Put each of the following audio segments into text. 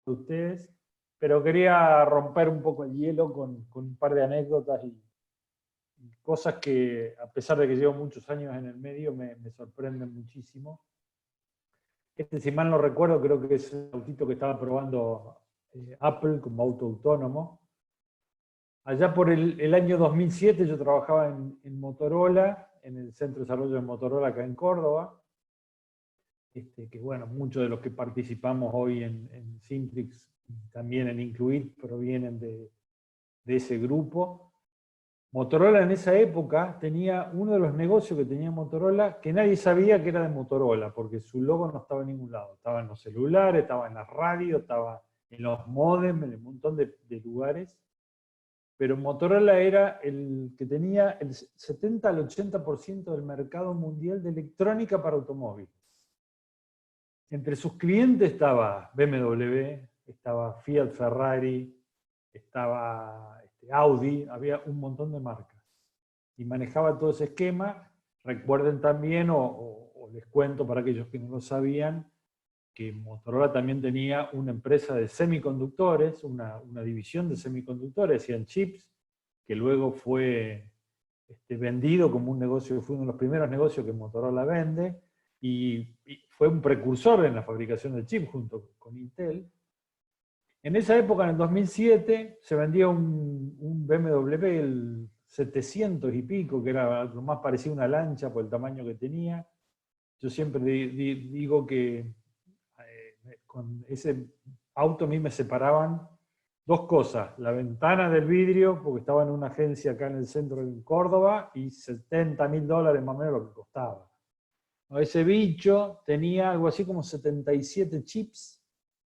de ustedes, pero quería romper un poco el hielo con un par de anécdotas y cosas que, a pesar de que llevo muchos años en el medio, me sorprenden muchísimo. Este, si mal no recuerdo, creo que es el autito que estaba probando Apple como auto autónomo. Allá por el año 2007 yo trabajaba en Motorola, en el Centro de Desarrollo de Motorola acá en Córdoba. Que bueno, muchos de los que participamos hoy en Simplix, también en Incluir, provienen de ese grupo. Motorola en esa época tenía uno de los negocios que tenía Motorola que nadie sabía que era de Motorola, porque su logo no estaba en ningún lado. Estaba en los celulares, estaba en la radio, estaba en los modems, en un montón de lugares. Pero Motorola era el que tenía el 70 al 80% del mercado mundial de electrónica para automóviles. Entre sus clientes estaba BMW, estaba Fiat, Ferrari, estaba Audi, había un montón de marcas. Y manejaba todo ese esquema. Recuerden también, o les cuento para aquellos que no lo sabían, que Motorola también tenía una empresa de semiconductores, una división de semiconductores, hacían chips, que luego fue vendido como un negocio, fue uno de los primeros negocios que Motorola vende, y fue un precursor en la fabricación de chips junto con Intel. En esa época, en el 2007, se vendía un BMW, el 700 y pico, que era lo más parecido a una lancha por el tamaño que tenía. Yo siempre digo que con ese auto a mí me separaban dos cosas: la ventana del vidrio, porque estaba en una agencia acá en el centro de Córdoba, y $70.000 más o menos lo que costaba. Ese bicho tenía algo así como 77 chips,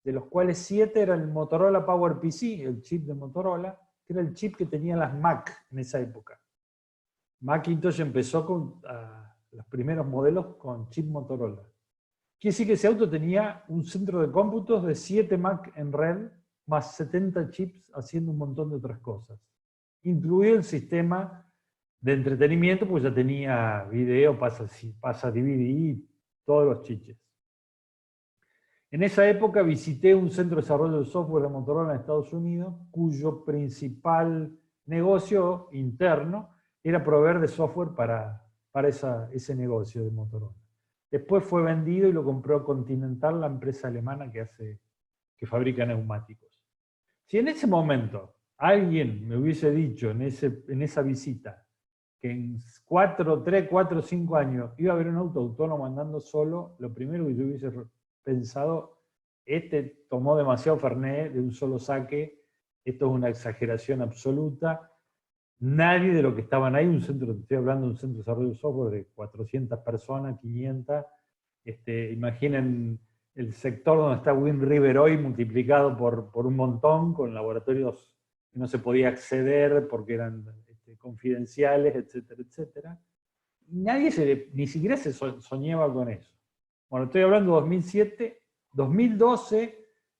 de los cuales 7 eran el Motorola PowerPC, el chip de Motorola, que era el chip que tenían las Mac en esa época. Macintosh empezó con los primeros modelos con chip Motorola. Quiere decir que ese auto tenía un centro de cómputos de 7 Mac en red, más 70 chips haciendo un montón de otras cosas. Incluido el sistema de entretenimiento, pues ya tenía video, pasa DVD, todos los chiches. En esa época visité un centro de desarrollo de software de Motorola en Estados Unidos, cuyo principal negocio interno era proveer de software para ese negocio de Motorola. Después fue vendido y lo compró Continental, la empresa alemana que fabrica neumáticos. Si en ese momento alguien me hubiese dicho en esa visita que en 3, 4, 5 años iba a haber un auto autónomo andando solo, lo primero que yo hubiese pensado: tomó demasiado Fernet de un solo saque, esto es una exageración absoluta. Nadie de los que estaban ahí, estoy hablando de un centro de desarrollo de software de 400 personas, 500, imaginen el sector donde está Wind River hoy multiplicado por un montón, con laboratorios que no se podía acceder porque eran confidenciales, etcétera, etcétera. Nadie ni siquiera se soñaba con eso. Bueno, estoy hablando de 2007, 2012,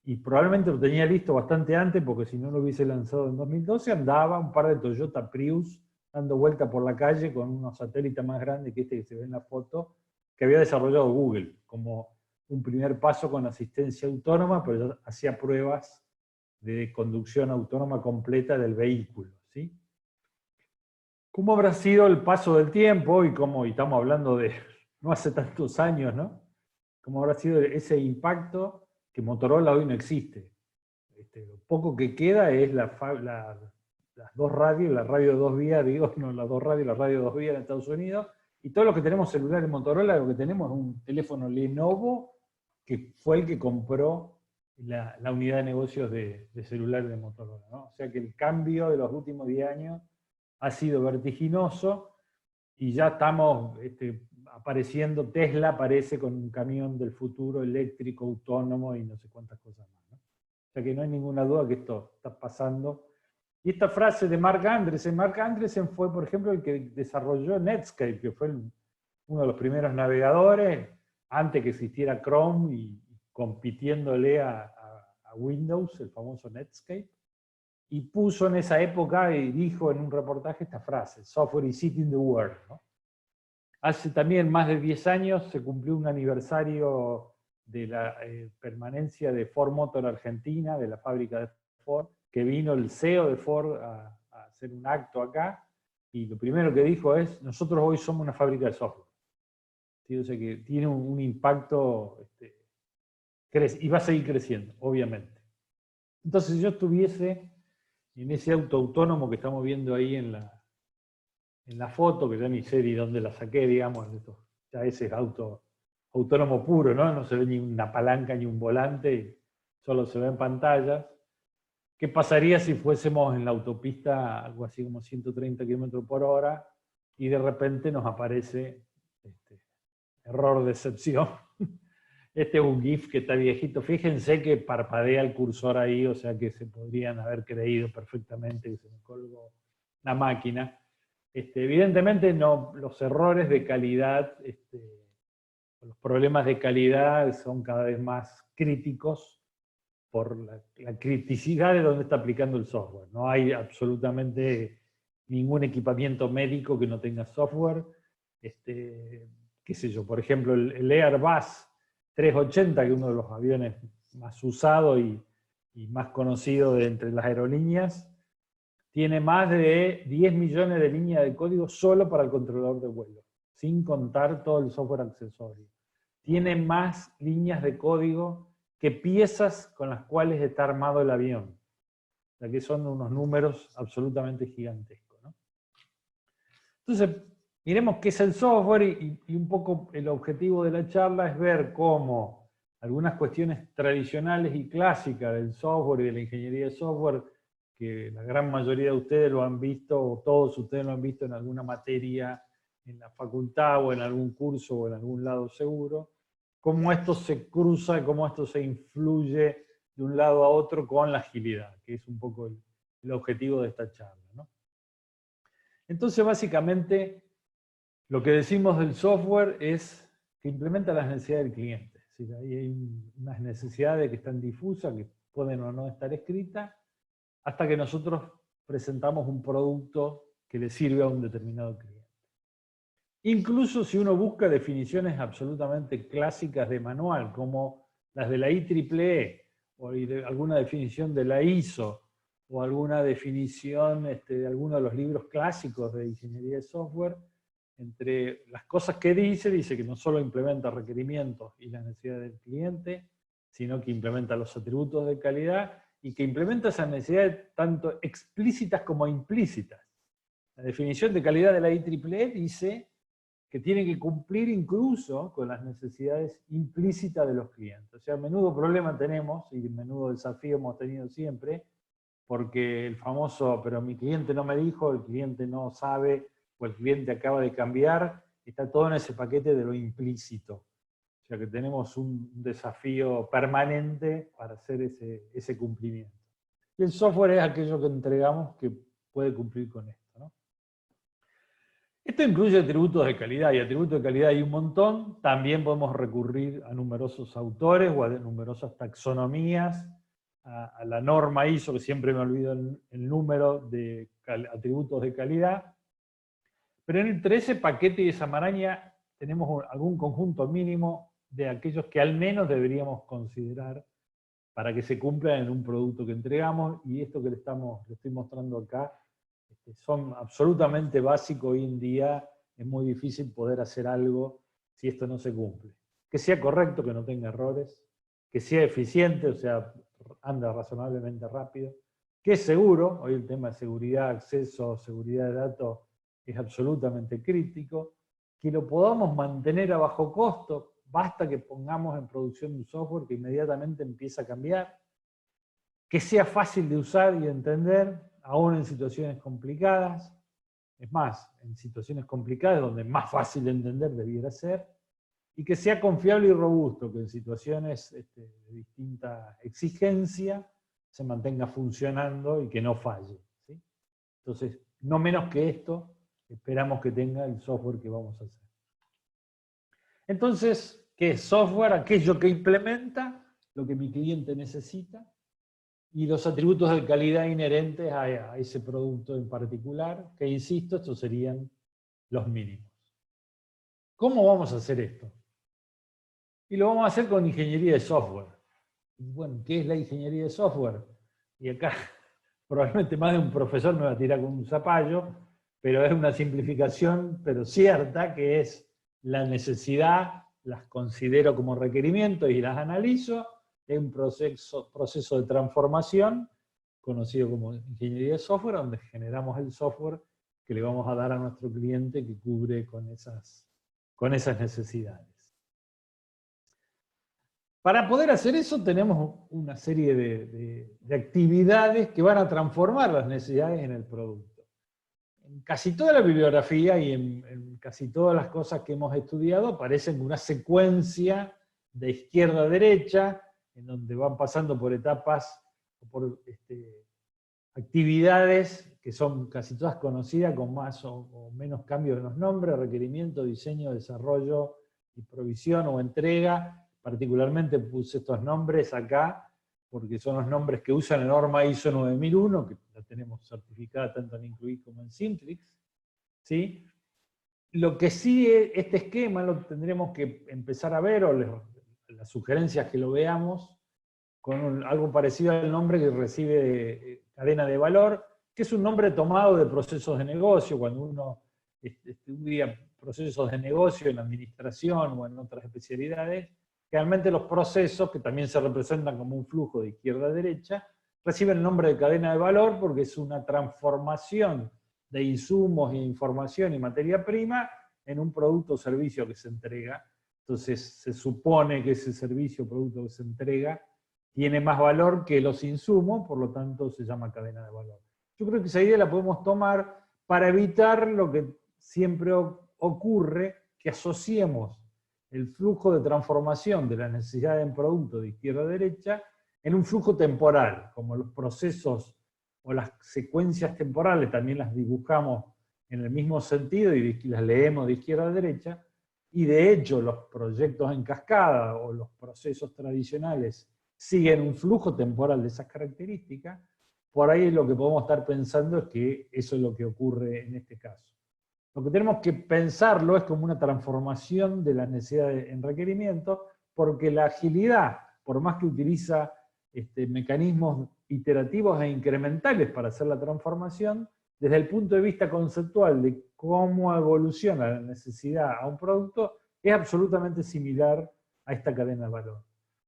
y probablemente lo tenía listo bastante antes, porque si no lo hubiese lanzado en 2012, andaba un par de Toyota Prius dando vuelta por la calle con unos satélites más grandes que que se ve en la foto, que había desarrollado Google, como un primer paso con asistencia autónoma, pero ya hacía pruebas de conducción autónoma completa del vehículo, ¿sí? ¿Cómo habrá sido el paso del tiempo y estamos hablando de no hace tantos años, ¿no? ¿Cómo habrá sido ese impacto que Motorola hoy no existe? Lo poco que queda es las dos radios, la radio de 2 vías, las dos radios, la radio de 2 vías en Estados Unidos, y todos los que tenemos celulares Motorola, lo que tenemos es un teléfono Lenovo, que fue el que compró la unidad de negocios de celulares de Motorola, ¿no? O sea que el cambio de los últimos 10 años ha sido vertiginoso, y ya estamos apareciendo, Tesla aparece con un camión del futuro eléctrico, autónomo y no sé cuántas cosas más, ¿no? O sea que no hay ninguna duda que esto está pasando. Y esta frase de Marc Andreessen fue, por ejemplo, el que desarrolló Netscape, que fue uno de los primeros navegadores, antes que existiera Chrome y compitiéndole a Windows, el famoso Netscape. Y puso en esa época, y dijo en un reportaje esta frase: "Software is eating the world", ¿no? Hace también más de 10 años se cumplió un aniversario de la permanencia de Ford Motor Argentina, de la fábrica de Ford, que vino el CEO de Ford a hacer un acto acá, y lo primero que dijo es, nosotros hoy somos una fábrica de software. ¿Sí? O sea que tiene un impacto, y va a seguir creciendo, obviamente. Entonces, si yo estuviese en ese auto autónomo que estamos viendo ahí en la foto, que ya ni sé ni dónde la saqué, digamos, ya ese es auto autónomo puro, ¿no? No se ve ni una palanca ni un volante, solo se ven pantallas. ¿Qué pasaría si fuésemos en la autopista algo así como 130 km por hora y de repente nos aparece error de excepción? Este es un GIF que está viejito. Fíjense que parpadea el cursor ahí, o sea que se podrían haber creído perfectamente que se me colgó la máquina. Evidentemente no, los errores de calidad, los problemas de calidad son cada vez más críticos por la criticidad de dónde está aplicando el software. No hay absolutamente ningún equipamiento médico que no tenga software. Qué sé yo, por ejemplo, el Airbus 380, que es uno de los aviones más usados y más conocidos de entre las aerolíneas, tiene más de 10 millones de líneas de código solo para el controlador de vuelo, sin contar todo el software accesorio. Tiene más líneas de código que piezas con las cuales está armado el avión. O sea que son unos números absolutamente gigantescos, ¿no? Entonces, miremos qué es el software y un poco el objetivo de la charla es ver cómo algunas cuestiones tradicionales y clásicas del software y de la ingeniería de software, que la gran mayoría de ustedes lo han visto, o todos ustedes lo han visto en alguna materia en la facultad o en algún curso o en algún lado seguro, cómo esto se cruza, cómo esto se influye de un lado a otro con la agilidad, que es un poco el objetivo de esta charla, ¿no? Entonces, básicamente, lo que decimos del software es que implementa las necesidades del cliente. Es decir, ahí hay unas necesidades que están difusas, que pueden o no estar escritas, hasta que nosotros presentamos un producto que le sirve a un determinado cliente. Incluso si uno busca definiciones absolutamente clásicas de manual, como las de la IEEE, o alguna definición de la ISO, o alguna definición de alguno de los libros clásicos de ingeniería de software, entre las cosas que dice que no solo implementa requerimientos y las necesidades del cliente, sino que implementa los atributos de calidad y que implementa esas necesidades tanto explícitas como implícitas. La definición de calidad de la IEEE dice que tiene que cumplir incluso con las necesidades implícitas de los clientes. O sea, menudo problema tenemos, y menudo desafío hemos tenido siempre, porque el famoso, pero mi cliente no me dijo, el cliente no sabe, o el cliente acaba de cambiar, está todo en ese paquete de lo implícito. O sea que tenemos un desafío permanente para hacer ese cumplimiento. Y el software es aquello que entregamos que puede cumplir con esto, ¿no? Esto incluye atributos de calidad, y atributos de calidad hay un montón. También podemos recurrir a numerosos autores o a numerosas taxonomías, a la norma ISO, que siempre me olvido el número de atributos de calidad. Pero entre ese paquete y esa maraña tenemos algún conjunto mínimo de aquellos que al menos deberíamos considerar para que se cumplan en un producto que entregamos, y esto que le estoy mostrando acá son absolutamente básicos hoy en día. Es muy difícil poder hacer algo si esto no se cumple. Que sea correcto, que no tenga errores, que sea eficiente, o sea, anda razonablemente rápido, que es seguro. Hoy el tema de seguridad, acceso, seguridad de datos es absolutamente crítico, que lo podamos mantener a bajo costo. Basta que pongamos en producción un software que inmediatamente empieza a cambiar, que sea fácil de usar y de entender, aún en situaciones complicadas. Es más, en situaciones complicadas donde más fácil de entender debiera ser, y que sea confiable y robusto, que en situaciones de distinta exigencia se mantenga funcionando y que no falle, ¿sí? Entonces, no menos que esto esperamos que tenga el software que vamos a hacer. Entonces, ¿qué es software? Aquello que implementa lo que mi cliente necesita, y los atributos de calidad inherentes a ese producto en particular, que insisto, estos serían los mínimos. ¿Cómo vamos a hacer esto? Y lo vamos a hacer con ingeniería de software. Y bueno, ¿qué es la ingeniería de software? Y acá probablemente más de un profesor me va a tirar con un zapallo, pero es una simplificación, pero cierta, que es la necesidad, las considero como requerimientos y las analizo, es un proceso de transformación, conocido como ingeniería de software, donde generamos el software que le vamos a dar a nuestro cliente que cubre con esas necesidades. Para poder hacer eso tenemos una serie de actividades que van a transformar las necesidades en el producto. En casi toda la bibliografía y en casi todas las cosas que hemos estudiado aparecen una secuencia de izquierda a derecha, en donde van pasando por etapas, por actividades que son casi todas conocidas con más o menos cambios en los nombres: requerimiento, diseño, desarrollo y provisión o entrega. Particularmente puse estos nombres acá porque son los nombres que usa la norma ISO 9001, que la tenemos certificada tanto en Incluir como en Simplix. ¿Sí? Lo que sí, este esquema lo tendremos que empezar a ver, o las sugerencias que lo veamos, con algo parecido al nombre que recibe cadena de valor, que es un nombre tomado de procesos de negocio. Cuando uno estudia procesos de negocio en administración o en otras especialidades, realmente los procesos, que también se representan como un flujo de izquierda a derecha, reciben el nombre de cadena de valor porque es una transformación de insumos, información y materia prima en un producto o servicio que se entrega. Entonces se supone que ese servicio o producto que se entrega tiene más valor que los insumos, por lo tanto se llama cadena de valor. Yo creo que esa idea la podemos tomar para evitar lo que siempre ocurre, que asociemos el flujo de transformación de la necesidad en producto de izquierda a derecha en un flujo temporal, como los procesos o las secuencias temporales también las dibujamos en el mismo sentido y las leemos de izquierda a derecha, y de hecho los proyectos en cascada o los procesos tradicionales siguen un flujo temporal de esas características. Por ahí lo que podemos estar pensando es que eso es lo que ocurre en este caso. Lo que tenemos que pensarlo es como una transformación de las necesidades en requerimientos, porque la agilidad, por más que utiliza mecanismos iterativos e incrementales para hacer la transformación, desde el punto de vista conceptual de cómo evoluciona la necesidad a un producto, es absolutamente similar a esta cadena de valor.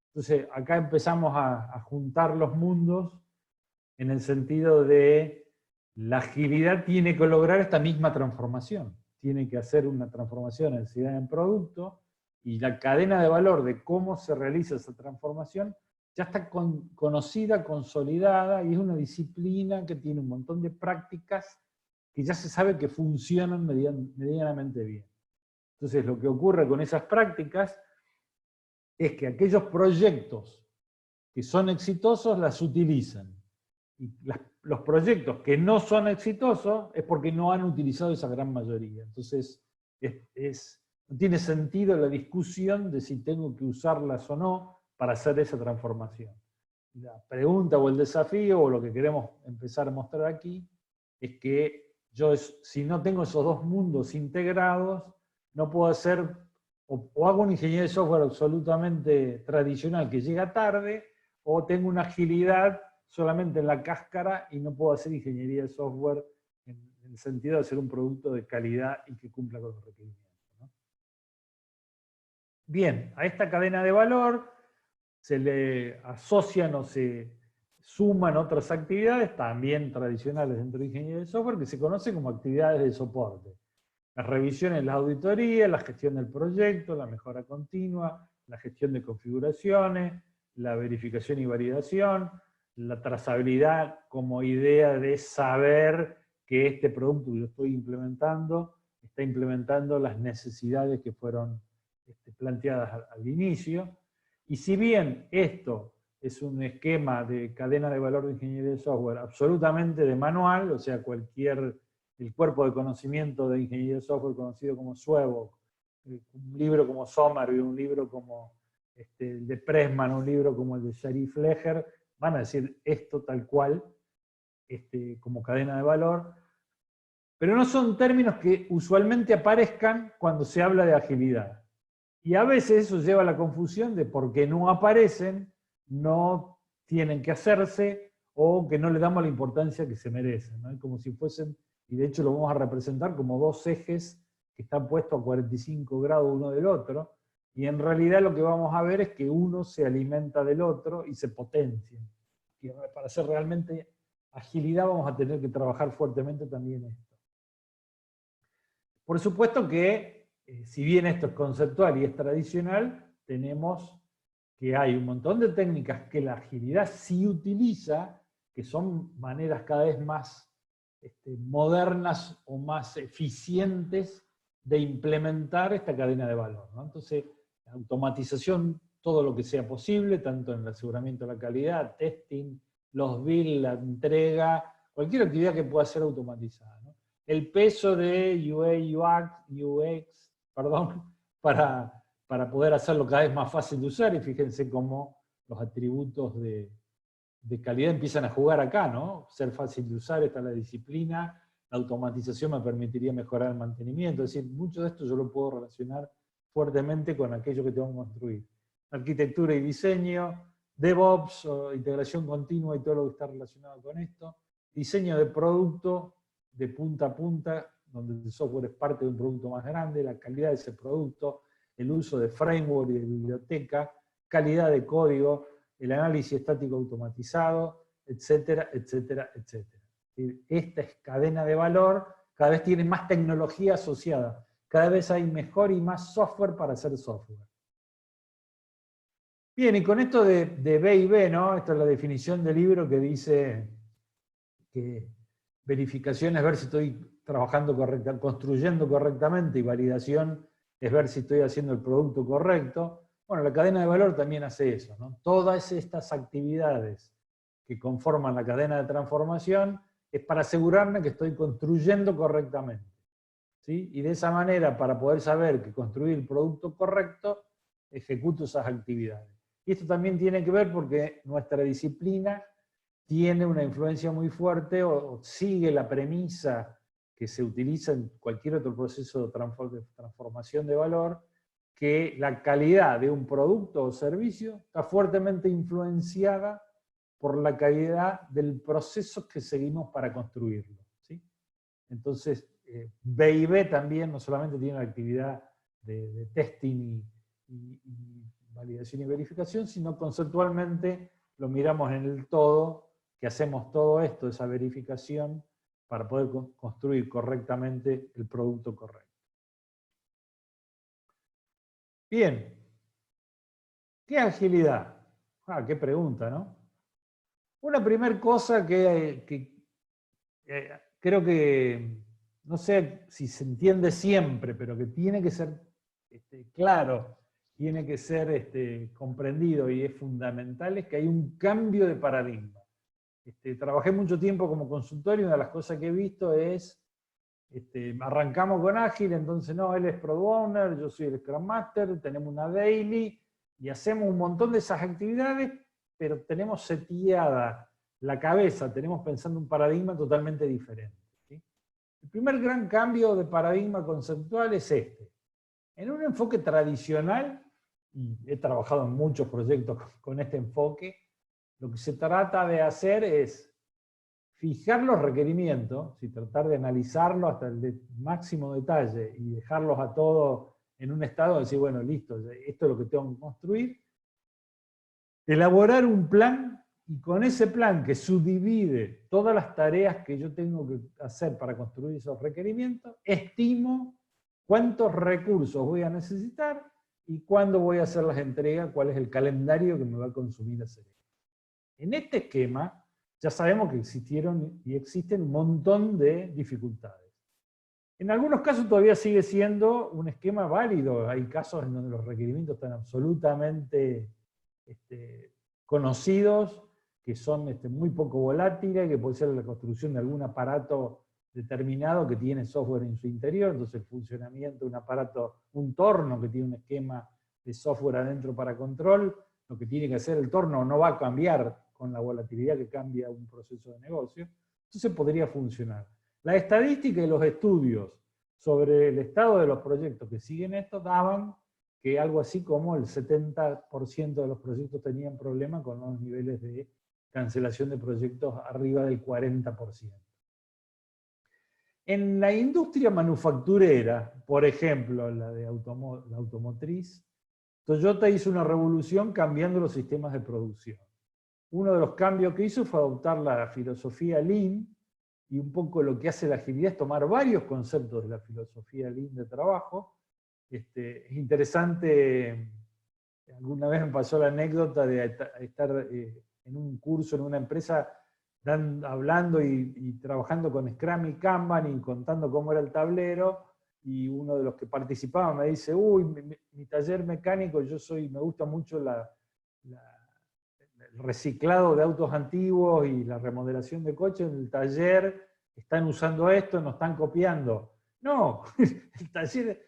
Entonces, acá empezamos a juntar los mundos en el sentido de la agilidad tiene que lograr esta misma transformación. Tiene que hacer una transformación en necesidad en producto, y la cadena de valor de cómo se realiza esa transformación ya está conocida, consolidada, y es una disciplina que tiene un montón de prácticas que ya se sabe que funcionan medianamente bien. Entonces, lo que ocurre con esas prácticas es que aquellos proyectos que son exitosos las utilizan. Y los proyectos que no son exitosos es porque no han utilizado esa gran mayoría. Entonces, no tiene sentido la discusión de si tengo que usarlas o no para hacer esa transformación. La pregunta o el desafío, o lo que queremos empezar a mostrar aquí, es que yo, si no tengo esos dos mundos integrados, no puedo hacer, o hago una ingeniería de software absolutamente tradicional que llega tarde, o tengo una agilidad solamente en la cáscara y no puedo hacer ingeniería de software en el sentido de hacer un producto de calidad y que cumpla con los requerimientos, ¿no? Bien, a esta cadena de valor se le asocian o se suman otras actividades, también tradicionales dentro de ingeniería de software, que se conocen como actividades de soporte. Las revisiones, la auditoría, la gestión del proyecto, la mejora continua, la gestión de configuraciones, la verificación y validación, la trazabilidad como idea de saber que este producto que yo estoy implementando está implementando las necesidades que fueron planteadas al inicio. Y si bien esto es un esquema de cadena de valor de ingeniería de software absolutamente de manual, o sea, el cuerpo de conocimiento de ingeniería de software conocido como SUEBO, un libro como Somerville, un libro como el de Pressman, un libro como el de Sharif Leher, van a decir esto tal cual, como cadena de valor, pero no son términos que usualmente aparezcan cuando se habla de agilidad. Y a veces eso lleva a la confusión de por qué no aparecen, no tienen que hacerse, o que no le damos la importancia que se merecen, ¿no? Como si fuesen, y de hecho lo vamos a representar como dos ejes que están puestos a 45 grados uno del otro, y en realidad lo que vamos a ver es que uno se alimenta del otro y se potencian. Y para hacer realmente agilidad vamos a tener que trabajar fuertemente también esto. Por supuesto que, si bien esto es conceptual y es tradicional, tenemos que hay un montón de técnicas que la agilidad sí utiliza, que son maneras cada vez más modernas o más eficientes de implementar esta cadena de valor, ¿no? Entonces, automatización, todo lo que sea posible, tanto en el aseguramiento de la calidad, testing, los bills, la entrega, cualquier actividad que pueda ser automatizada, ¿no? El peso de UX, perdón, para poder hacerlo cada vez más fácil de usar, y fíjense cómo los atributos de calidad empiezan a jugar acá, ¿no? Ser fácil de usar, está la disciplina, la automatización me permitiría mejorar el mantenimiento, es decir, mucho de esto yo lo puedo relacionar fuertemente con aquello que tengo que construir. Arquitectura y diseño, DevOps, o integración continua y todo lo que está relacionado con esto, diseño de producto de punta a punta, donde el software es parte de un producto más grande, la calidad de ese producto, el uso de framework y de biblioteca, calidad de código, el análisis estático automatizado, etcétera, etcétera, etcétera. Esta cadena de valor cada vez tiene más tecnología asociada, cada vez hay mejor y más software para hacer software. Bien, y con esto de B y B, ¿no? Esta es la definición del libro que dice que verificación es ver si estoy trabajando correctamente, construyendo correctamente, y validación es ver si estoy haciendo el producto correcto. Bueno, la cadena de valor también hace eso, ¿no? Todas estas actividades que conforman la cadena de transformación es para asegurarme que estoy construyendo correctamente, ¿sí? Y de esa manera, para poder saber que construir el producto correcto, ejecuto esas actividades. Y esto también tiene que ver porque nuestra disciplina tiene una influencia muy fuerte o sigue la premisa que se utiliza en cualquier otro proceso de transformación de valor, que la calidad de un producto o servicio está fuertemente influenciada por la calidad del proceso que seguimos para construirlo, ¿sí? Entonces, B&B también no solamente tiene la actividad de testing y validación y verificación, sino conceptualmente lo miramos en el todo, que hacemos todo esto, esa verificación, para poder construir correctamente el producto correcto. Bien. ¿Qué agilidad? Ah, qué pregunta, ¿no? Una primera cosa que creo que, no sé si se entiende siempre, pero que tiene que ser claro, tiene que ser comprendido y es fundamental, es que hay un cambio de paradigma. Trabajé mucho tiempo como consultor y una de las cosas que he visto es, arrancamos con Ágil, entonces no, él es Product Owner, yo soy el Scrum Master, tenemos una daily y hacemos un montón de esas actividades, pero tenemos seteada la cabeza, tenemos pensando un paradigma totalmente diferente, ¿sí? El primer gran cambio de paradigma conceptual es este. En un enfoque tradicional, y he trabajado en muchos proyectos con este enfoque, lo que se trata de hacer es fijar los requerimientos y tratar de analizarlos hasta el máximo detalle y dejarlos a todos en un estado de decir, bueno, listo, esto es lo que tengo que construir. Elaborar un plan, y con ese plan que subdivide todas las tareas que yo tengo que hacer para construir esos requerimientos, estimo cuántos recursos voy a necesitar y cuándo voy a hacer las entregas, cuál es el calendario que me va a consumir hacer esto. En este esquema ya sabemos que existieron y existen un montón de dificultades. En algunos casos todavía sigue siendo un esquema válido. Hay casos en donde los requerimientos están absolutamente conocidos, que son muy poco volátiles, que puede ser la construcción de algún aparato determinado que tiene software en su interior, entonces el funcionamiento de un aparato, un torno que tiene un esquema de software adentro para control, lo que tiene que hacer el torno no va a cambiar con la volatilidad que cambia un proceso de negocio, entonces podría funcionar. La estadística y los estudios sobre el estado de los proyectos que siguen esto daban que algo así como el 70% de los proyectos tenían problemas con los niveles de cancelación de proyectos arriba del 40%. En la industria manufacturera, por ejemplo, la automotriz, Toyota hizo una revolución cambiando los sistemas de producción. Uno de los cambios que hizo fue adoptar la filosofía Lean, y un poco lo que hace la agilidad es tomar varios conceptos de la filosofía Lean de trabajo. Es interesante, alguna vez me pasó la anécdota de estar en un curso en una empresa hablando y trabajando con Scrum y Kanban y contando cómo era el tablero, y uno de los que participaba me dice, uy, mi taller mecánico, me gusta mucho el reciclado de autos antiguos y la remodelación de coches, en el taller están usando esto, nos están copiando. No,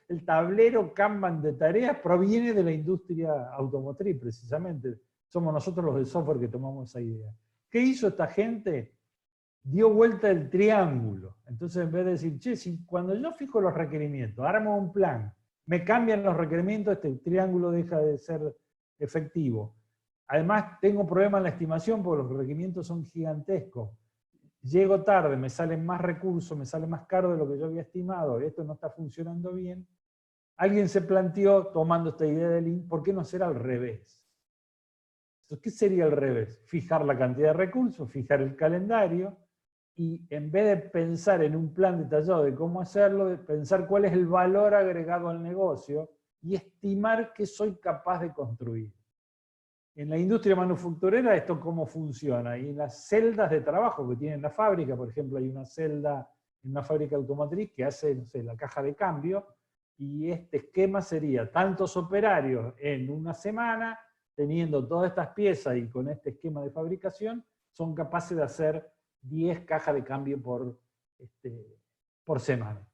el tablero Kanban de tareas proviene de la industria automotriz, precisamente. Somos nosotros los del software que tomamos esa idea. ¿Qué hizo esta gente? Dio vuelta el triángulo. Entonces, en vez de decir, che, si cuando yo fijo los requerimientos, armo un plan, me cambian los requerimientos, este triángulo deja de ser efectivo. Además, tengo problemas en la estimación porque los requerimientos son gigantescos. Llego tarde, me salen más recursos, me sale más caro de lo que yo había estimado, y esto no está funcionando bien. Alguien se planteó, tomando esta idea de Lean, ¿por qué no hacer al revés? Entonces, ¿qué sería al revés? Fijar la cantidad de recursos, fijar el calendario, y en vez de pensar en un plan detallado de cómo hacerlo, pensar cuál es el valor agregado al negocio y estimar qué soy capaz de construir. En la industria manufacturera, ¿esto cómo funciona? Y en las celdas de trabajo que tiene la fábrica, por ejemplo, hay una celda en una fábrica automotriz que hace, no sé, la caja de cambio, y este esquema sería tantos operarios en una semana, teniendo todas estas piezas y con este esquema de fabricación, son capaces de hacer 10 cajas de cambio por semana.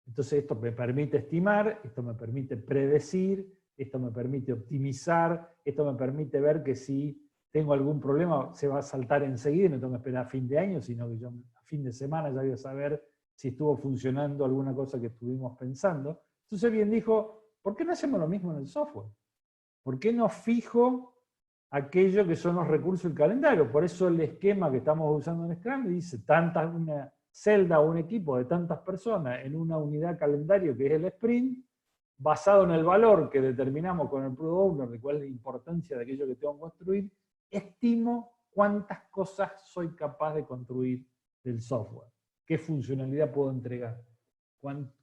Entonces esto me permite estimar, esto me permite predecir, esto me permite optimizar, esto me permite ver que si tengo algún problema se va a saltar enseguida y no tengo que esperar a fin de año, sino que yo a fin de semana ya voy a saber si estuvo funcionando alguna cosa que estuvimos pensando. Entonces alguien dijo, ¿por qué no hacemos lo mismo en el software? ¿Por qué no fijo aquello que son los recursos del calendario? Por eso el esquema que estamos usando en Scrum dice una celda o un equipo de tantas personas en una unidad calendario que es el sprint, basado en el valor que determinamos con el Product Owner de cuál es la importancia de aquello que tengo que construir, estimo cuántas cosas soy capaz de construir del software, qué funcionalidad puedo entregar,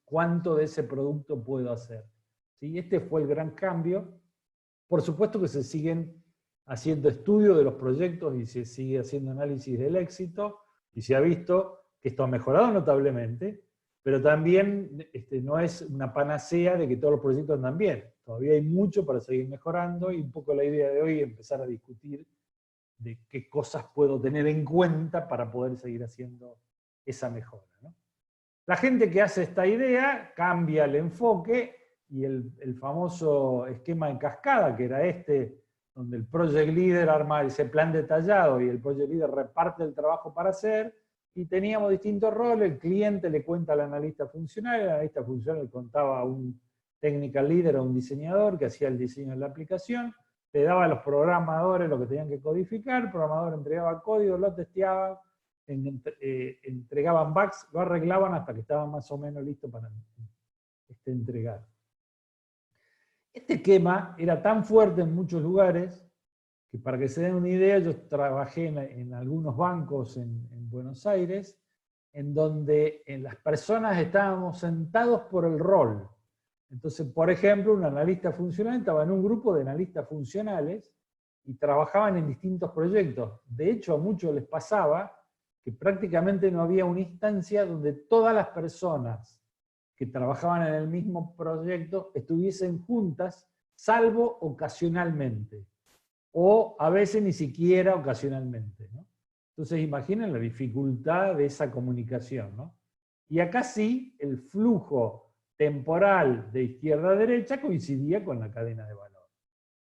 cuánto de ese producto puedo hacer. ¿Sí? Este fue el gran cambio. Por supuesto que se siguen haciendo estudios de los proyectos y se sigue haciendo análisis del éxito, y se ha visto que esto ha mejorado notablemente, pero también no es una panacea de que todos los proyectos andan bien. Todavía hay mucho para seguir mejorando, y un poco la idea de hoy es empezar a discutir de qué cosas puedo tener en cuenta para poder seguir haciendo esa mejora, ¿no? La gente que hace esta idea cambia el enfoque, y el famoso esquema en cascada, que era donde el project leader arma ese plan detallado y el project leader reparte el trabajo para hacer, y teníamos distintos roles. El cliente le cuenta al analista funcional, el analista funcional le contaba a un technical leader o un diseñador que hacía el diseño de la aplicación, le daba a los programadores lo que tenían que codificar, el programador entregaba código, lo testeaba, entregaban bugs, lo arreglaban hasta que estaba más o menos listo para entregar. Este esquema era tan fuerte en muchos lugares que, para que se den una idea, yo trabajé en algunos bancos en Buenos Aires, en donde las personas estábamos sentados por el rol. Entonces, por ejemplo, un analista funcional estaba en un grupo de analistas funcionales y trabajaban en distintos proyectos. De hecho, a muchos les pasaba que prácticamente no había una instancia donde todas las personas que trabajaban en el mismo proyecto estuviesen juntas, salvo ocasionalmente, o a veces ni siquiera ocasionalmente, ¿no? Entonces imaginen la dificultad de esa comunicación, ¿no? Y acá sí, el flujo temporal de izquierda a derecha coincidía con la cadena de valor.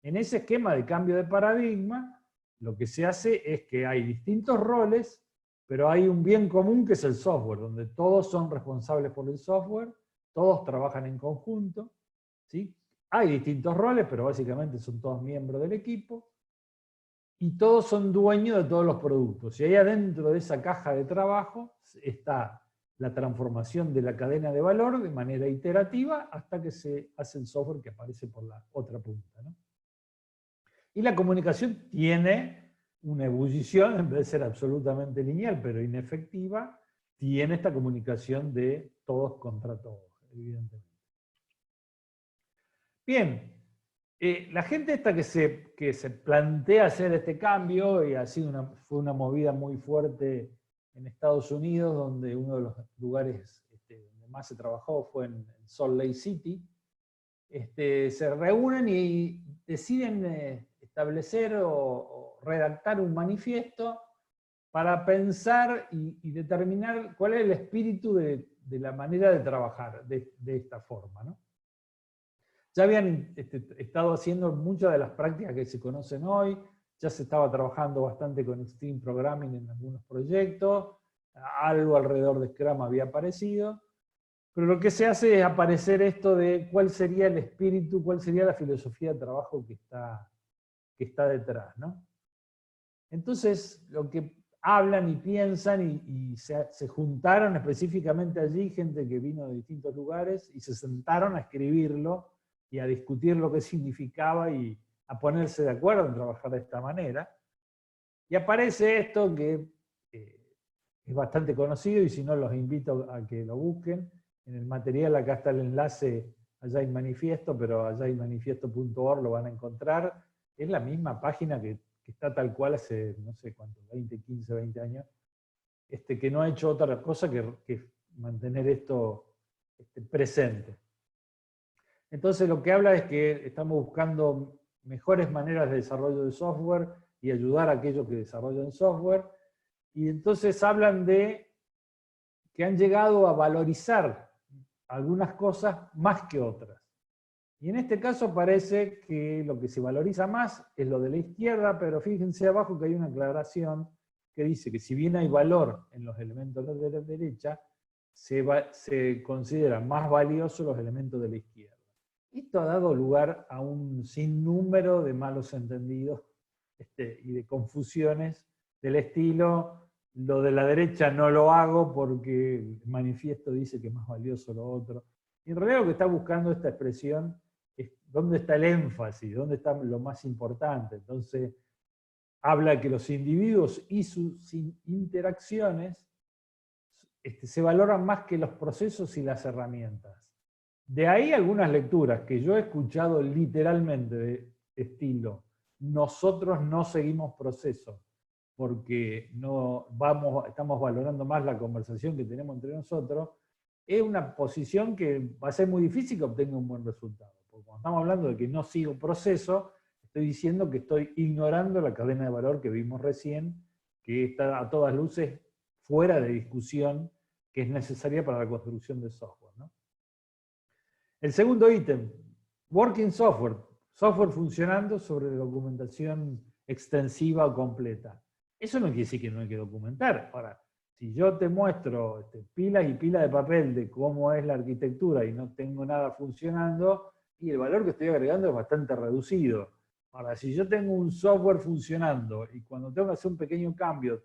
En ese esquema de cambio de paradigma, lo que se hace es que hay distintos roles, pero hay un bien común que es el software, donde todos son responsables por el software, todos trabajan en conjunto, ¿sí? Hay distintos roles, pero básicamente son todos miembros del equipo. Y todos son dueños de todos los productos. Y ahí adentro de esa caja de trabajo está la transformación de la cadena de valor de manera iterativa hasta que se hace el software que aparece por la otra punta, ¿no? Y la comunicación tiene una ebullición, en vez de ser absolutamente lineal, pero inefectiva, tiene esta comunicación de todos contra todos, evidentemente. Bien, la gente esta que se plantea hacer este cambio, y fue una movida muy fuerte en Estados Unidos, donde uno de los lugares donde más se trabajó fue en Salt Lake City, se reúnen y deciden establecer o redactar un manifiesto para pensar y determinar cuál es el espíritu de la manera de trabajar de esta forma, ¿no? Ya habían estado haciendo muchas de las prácticas que se conocen hoy, ya se estaba trabajando bastante con Extreme Programming en algunos proyectos, algo alrededor de Scrum había aparecido, pero lo que se hace es aparecer esto de cuál sería el espíritu, cuál sería la filosofía de trabajo que está detrás, ¿no? Entonces, lo que hablan y piensan y se juntaron específicamente allí, gente que vino de distintos lugares, y se sentaron a escribirlo y a discutir lo que significaba y a ponerse de acuerdo en trabajar de esta manera. Y aparece esto que es bastante conocido, y si no los invito a que lo busquen. En el material acá está el enlace, allá hay manifiesto, pero allá hay manifiesto.org, lo van a encontrar. Es la misma página que está tal cual hace, no sé cuánto, 20, 15, 20 años, que no ha hecho otra cosa que mantener esto presente. Entonces lo que habla es que estamos buscando mejores maneras de desarrollo de software y ayudar a aquellos que desarrollan software. Y entonces hablan de que han llegado a valorizar algunas cosas más que otras. Y en este caso parece que lo que se valoriza más es lo de la izquierda, pero fíjense abajo que hay una aclaración que dice que si bien hay valor en los elementos de la derecha, se consideran más valiosos los elementos de la izquierda. Esto ha dado lugar a un sinnúmero de malos entendidos y de confusiones del estilo: lo de la derecha no lo hago porque el manifiesto dice que es más valioso lo otro. Y en realidad lo que está buscando esta expresión es dónde está el énfasis, dónde está lo más importante. Entonces, habla que los individuos y sus interacciones se valoran más que los procesos y las herramientas. De ahí algunas lecturas que yo he escuchado literalmente de estilo: nosotros no seguimos procesos porque estamos valorando más la conversación que tenemos entre nosotros. Es una posición que va a ser muy difícil que obtenga un buen resultado. Porque cuando estamos hablando de que no sigo proceso, estoy diciendo que estoy ignorando la cadena de valor que vimos recién, que está a todas luces fuera de discusión, que es necesaria para la construcción de software, ¿no? El segundo ítem, working software, software funcionando sobre documentación extensiva o completa. Eso no quiere decir que no hay que documentar. Ahora, si yo te muestro pilas y pilas de papel de cómo es la arquitectura y no tengo nada funcionando, y el valor que estoy agregando es bastante reducido. Ahora, si yo tengo un software funcionando y cuando tengo que hacer un pequeño cambio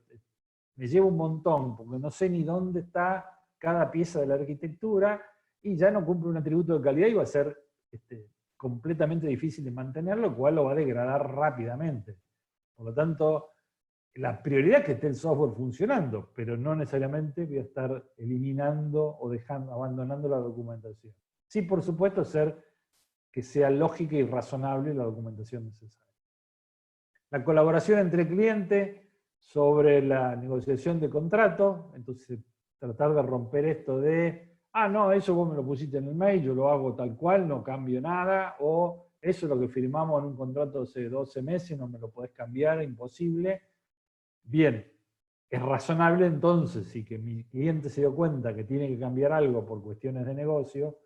me lleva un montón porque no sé ni dónde está cada pieza de la arquitectura, y ya no cumple un atributo de calidad y va a ser completamente difícil de mantener, lo cual lo va a degradar rápidamente. Por lo tanto, la prioridad es que esté el software funcionando, pero no necesariamente voy a estar eliminando o abandonando la documentación. Sí, por supuesto, que sea lógica y razonable la documentación necesaria. La colaboración entre clientes sobre la negociación de contrato, entonces tratar de romper esto de: no, eso vos me lo pusiste en el mail, yo lo hago tal cual, no cambio nada, o eso es lo que firmamos en un contrato hace 12 meses, no me lo podés cambiar, imposible. Bien, es razonable entonces, si que mi cliente se dio cuenta que tiene que cambiar algo por cuestiones de negocio,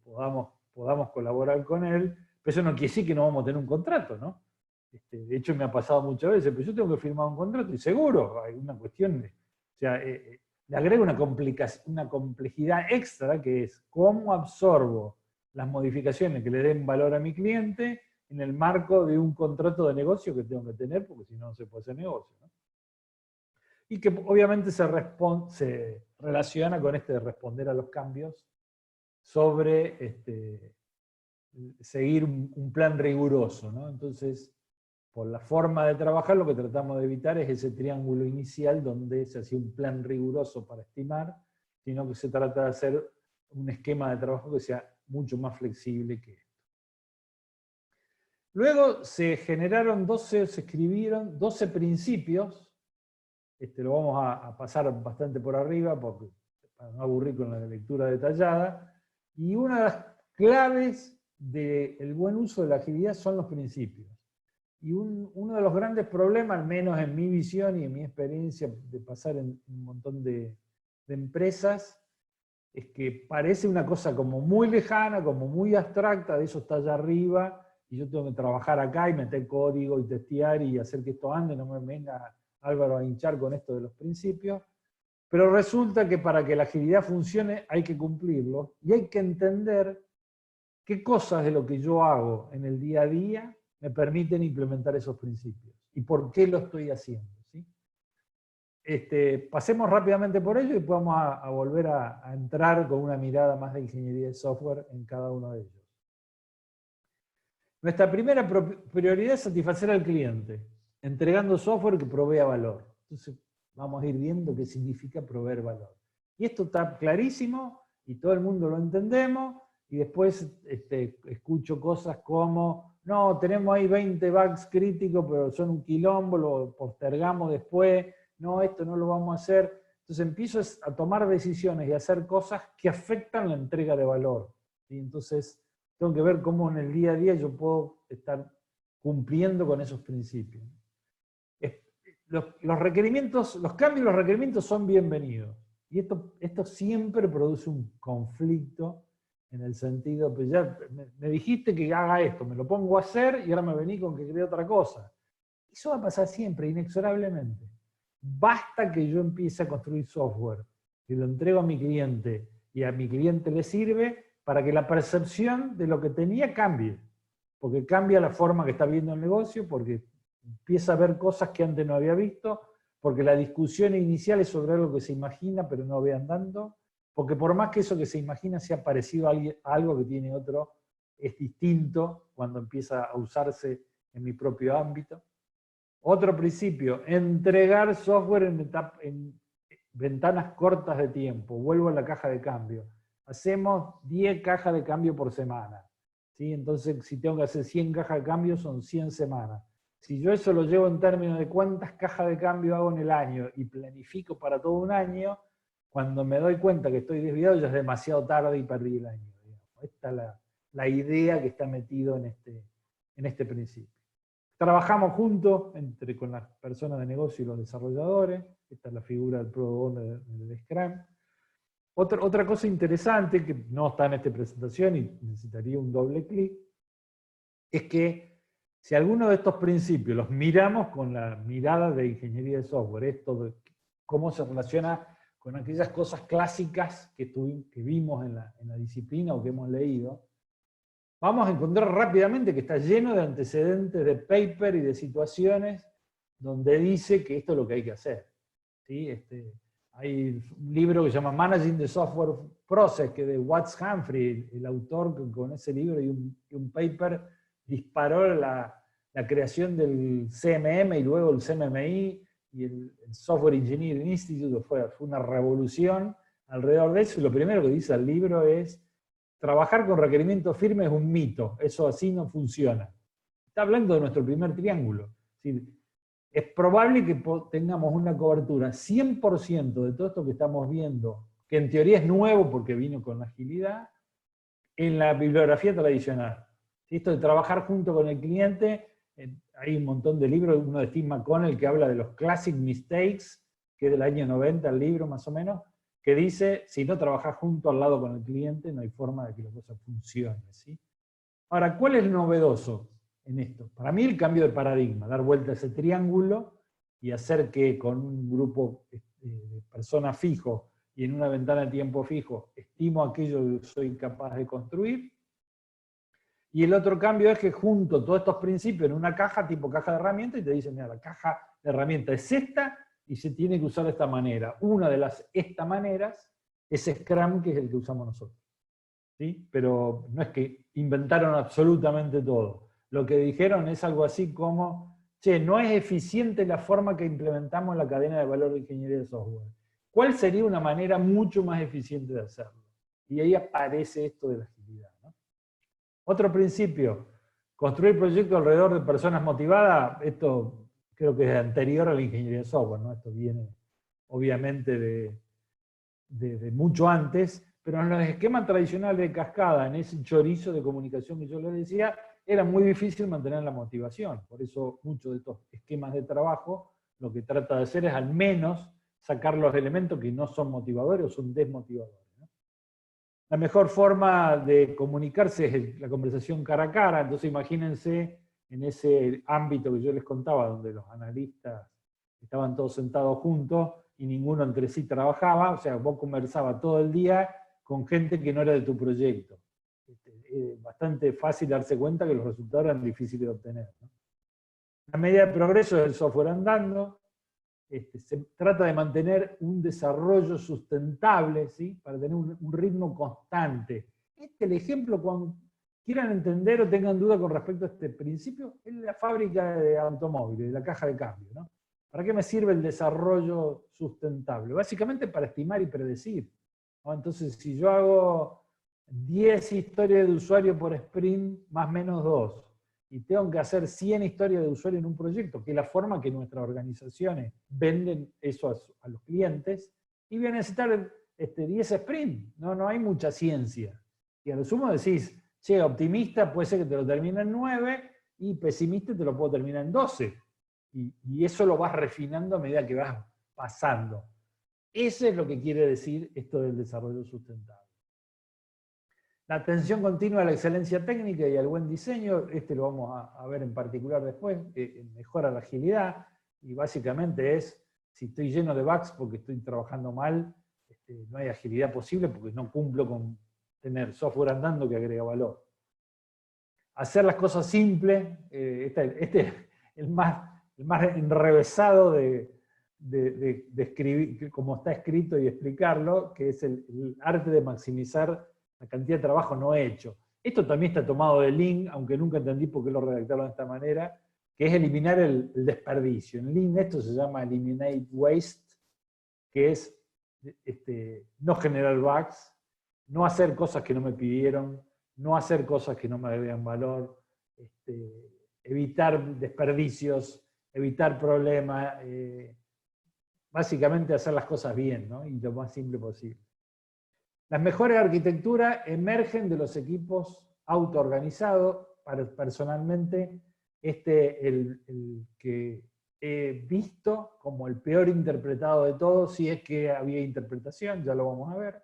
podamos colaborar con él, pero eso no quiere decir que no vamos a tener un contrato, ¿no? De hecho, me ha pasado muchas veces, pero yo tengo que firmar un contrato y seguro hay una cuestión o sea, le agrega una complejidad extra, que es cómo absorbo las modificaciones que le den valor a mi cliente en el marco de un contrato de negocio que tengo que tener, porque si no, no se puede hacer negocio, ¿no? Y que obviamente se relaciona con este de responder a los cambios sobre seguir un plan riguroso, ¿no? Entonces, por la forma de trabajar, lo que tratamos de evitar es ese triángulo inicial donde se hacía un plan riguroso para estimar, sino que se trata de hacer un esquema de trabajo que sea mucho más flexible que esto. Luego se escribieron 12 principios. Lo vamos a pasar bastante por arriba porque, para no aburrir con la lectura detallada. Y una de las claves del buen uso de la agilidad son los principios. Y uno de los grandes problemas, al menos en mi visión y en mi experiencia de pasar en un montón de empresas, es que parece una cosa como muy lejana, como muy abstracta, de eso está allá arriba, y yo tengo que trabajar acá y meter código y testear y hacer que esto ande, no me venga Álvaro a hinchar con esto de los principios. Pero resulta que para que la agilidad funcione hay que cumplirlo y hay que entender qué cosas de lo que yo hago en el día a día me permiten implementar esos principios y por qué lo estoy haciendo, ¿sí? Pasemos rápidamente por ello y después vamos a volver a entrar con una mirada más de ingeniería de software en cada uno de ellos. Nuestra primera prioridad es satisfacer al cliente, entregando software que provea valor. Entonces vamos a ir viendo qué significa proveer valor. Y esto está clarísimo y todo el mundo lo entendemos, y después escucho cosas como, no, tenemos ahí 20 bugs críticos, pero son un quilombo, lo postergamos después, no, esto no lo vamos a hacer. Entonces empiezo a tomar decisiones y a hacer cosas que afectan la entrega de valor. ¿Sí? Entonces tengo que ver cómo en el día a día yo puedo estar cumpliendo con esos principios. Los cambios y los requerimientos son bienvenidos. Y esto siempre produce un conflicto en el sentido, pues ya me dijiste que haga esto, me lo pongo a hacer y ahora me vení con que cree otra cosa. Eso va a pasar siempre, inexorablemente. Basta que yo empiece a construir software, que lo entrego a mi cliente y a mi cliente le sirve para que la percepción de lo que tenía cambie. Porque cambia la forma que está viendo el negocio, porque empieza a ver cosas que antes no había visto, porque la discusión inicial es sobre algo que se imagina pero no ve andando, porque por más que eso que se imagina sea parecido a algo que tiene otro, es distinto cuando empieza a usarse en mi propio ámbito. Otro principio, entregar software en ventanas cortas de tiempo. Vuelvo a la caja de cambio. Hacemos 10 cajas de cambio por semana, ¿sí? Entonces, si tengo que hacer 100 cajas de cambio, son 100 semanas. Si yo eso lo llevo en términos de cuántas cajas de cambio hago en el año y planifico para todo un año, cuando me doy cuenta que estoy desviado ya es demasiado tarde y perdí el año. Digamos. Esta es la idea que está metido en este principio. Trabajamos juntos con las personas de negocio y los desarrolladores. Esta es la figura del Product Owner del Scrum. Otra cosa interesante, que no está en esta presentación y necesitaría un doble clic, es que si alguno de estos principios los miramos con la mirada de ingeniería de software, esto de cómo se relaciona con aquellas cosas clásicas que vimos en la disciplina o que hemos leído, vamos a encontrar rápidamente que está lleno de antecedentes, de paper y de situaciones donde dice que esto es lo que hay que hacer. ¿Sí? Hay un libro que se llama Managing the Software Process, que de Watts Humphrey, el autor con ese libro y un paper disparó la creación del CMM y luego el CMMI y el Software Engineering Institute. Fue una revolución alrededor de eso, y lo primero que dice el libro es: trabajar con requerimientos firmes es un mito, eso así no funciona. Está hablando de nuestro primer triángulo. Es probable que tengamos una cobertura 100% de todo esto que estamos viendo, que en teoría es nuevo porque vino con la agilidad, en la bibliografía tradicional. Esto de trabajar junto con el cliente, hay un montón de libros, uno de Steve McConnell que habla de los classic mistakes, que es del año 90 el libro más o menos, que dice, si no trabajas junto al lado con el cliente, no hay forma de que la cosa funcione, ¿sí? Ahora, ¿cuál es lo novedoso en esto? Para mí el cambio de paradigma, dar vuelta a ese triángulo y hacer que con un grupo de personas fijo y en una ventana de tiempo fijo estimo aquello que soy capaz de construir, Y el otro cambio es que junto todos estos principios en una caja, tipo caja de herramientas, y te dicen, mira, la caja de herramientas es esta y se tiene que usar de esta manera. Una de las esta maneras es Scrum, que es el que usamos nosotros. ¿Sí? Pero no es que inventaron absolutamente todo. Lo que dijeron es algo así como, che, no es eficiente la forma que implementamos la cadena de valor de ingeniería de software. ¿Cuál sería una manera mucho más eficiente de hacerlo? Y ahí aparece esto de la agilidad, ¿no? Otro principio, construir proyectos alrededor de personas motivadas. Esto creo que es anterior a la ingeniería de software, ¿no? Esto viene obviamente de mucho antes, pero en los esquemas tradicionales de cascada, en ese chorizo de comunicación que yo les decía, era muy difícil mantener la motivación. Por eso muchos de estos esquemas de trabajo lo que trata de hacer es al menos sacar los elementos que no son motivadores o son desmotivadores, ¿no? La mejor forma de comunicarse es la conversación cara a cara. Entonces imagínense en ese ámbito que yo les contaba, donde los analistas estaban todos sentados juntos y ninguno entre sí trabajaba, o sea, vos conversabas todo el día con gente que no era de tu proyecto. Es bastante fácil darse cuenta que los resultados eran difíciles de obtener, ¿no? La medida de progreso es el software andando. Se trata de mantener un desarrollo sustentable, ¿sí? Para tener un ritmo constante. El ejemplo, cuando quieran entender o tengan duda con respecto a este principio, es la fábrica de automóviles, de la caja de cambio, ¿no? ¿Para qué me sirve el desarrollo sustentable? Básicamente para estimar y predecir, ¿no? Entonces, si yo hago 10 historias de usuario por sprint, más o menos 2, y tengo que hacer 100 historias de usuario en un proyecto, que es la forma que nuestras organizaciones venden eso a los clientes, y voy a necesitar 10 sprints. No hay mucha ciencia. Y a lo sumo decís, che, optimista puede ser que te lo termine en 9, y pesimista te lo puedo terminar en 12. Y eso lo vas refinando a medida que vas pasando. Eso es lo que quiere decir esto del desarrollo sustentable. La atención continua a la excelencia técnica y al buen diseño, lo vamos a ver en particular después, mejora la agilidad, y básicamente es, si estoy lleno de bugs porque estoy trabajando mal, no hay agilidad posible porque no cumplo con tener software andando que agrega valor. Hacer las cosas simples, este es el más enrevesado de escribir, como está escrito y explicarlo, que es el arte de maximizar la cantidad de trabajo no hecho. Esto también está tomado de Lean, aunque nunca entendí por qué lo redactaron de esta manera, que es eliminar el desperdicio. En Lean esto se llama Eliminate Waste, que es no generar bugs, no hacer cosas que no me pidieron, no hacer cosas que no me agregan valor, evitar desperdicios, evitar problemas, básicamente hacer las cosas bien, ¿no? Y lo más simple posible. Las mejores arquitecturas emergen de los equipos autoorganizados. Personalmente, el que he visto como el peor interpretado de todos, si es que había interpretación, ya lo vamos a ver.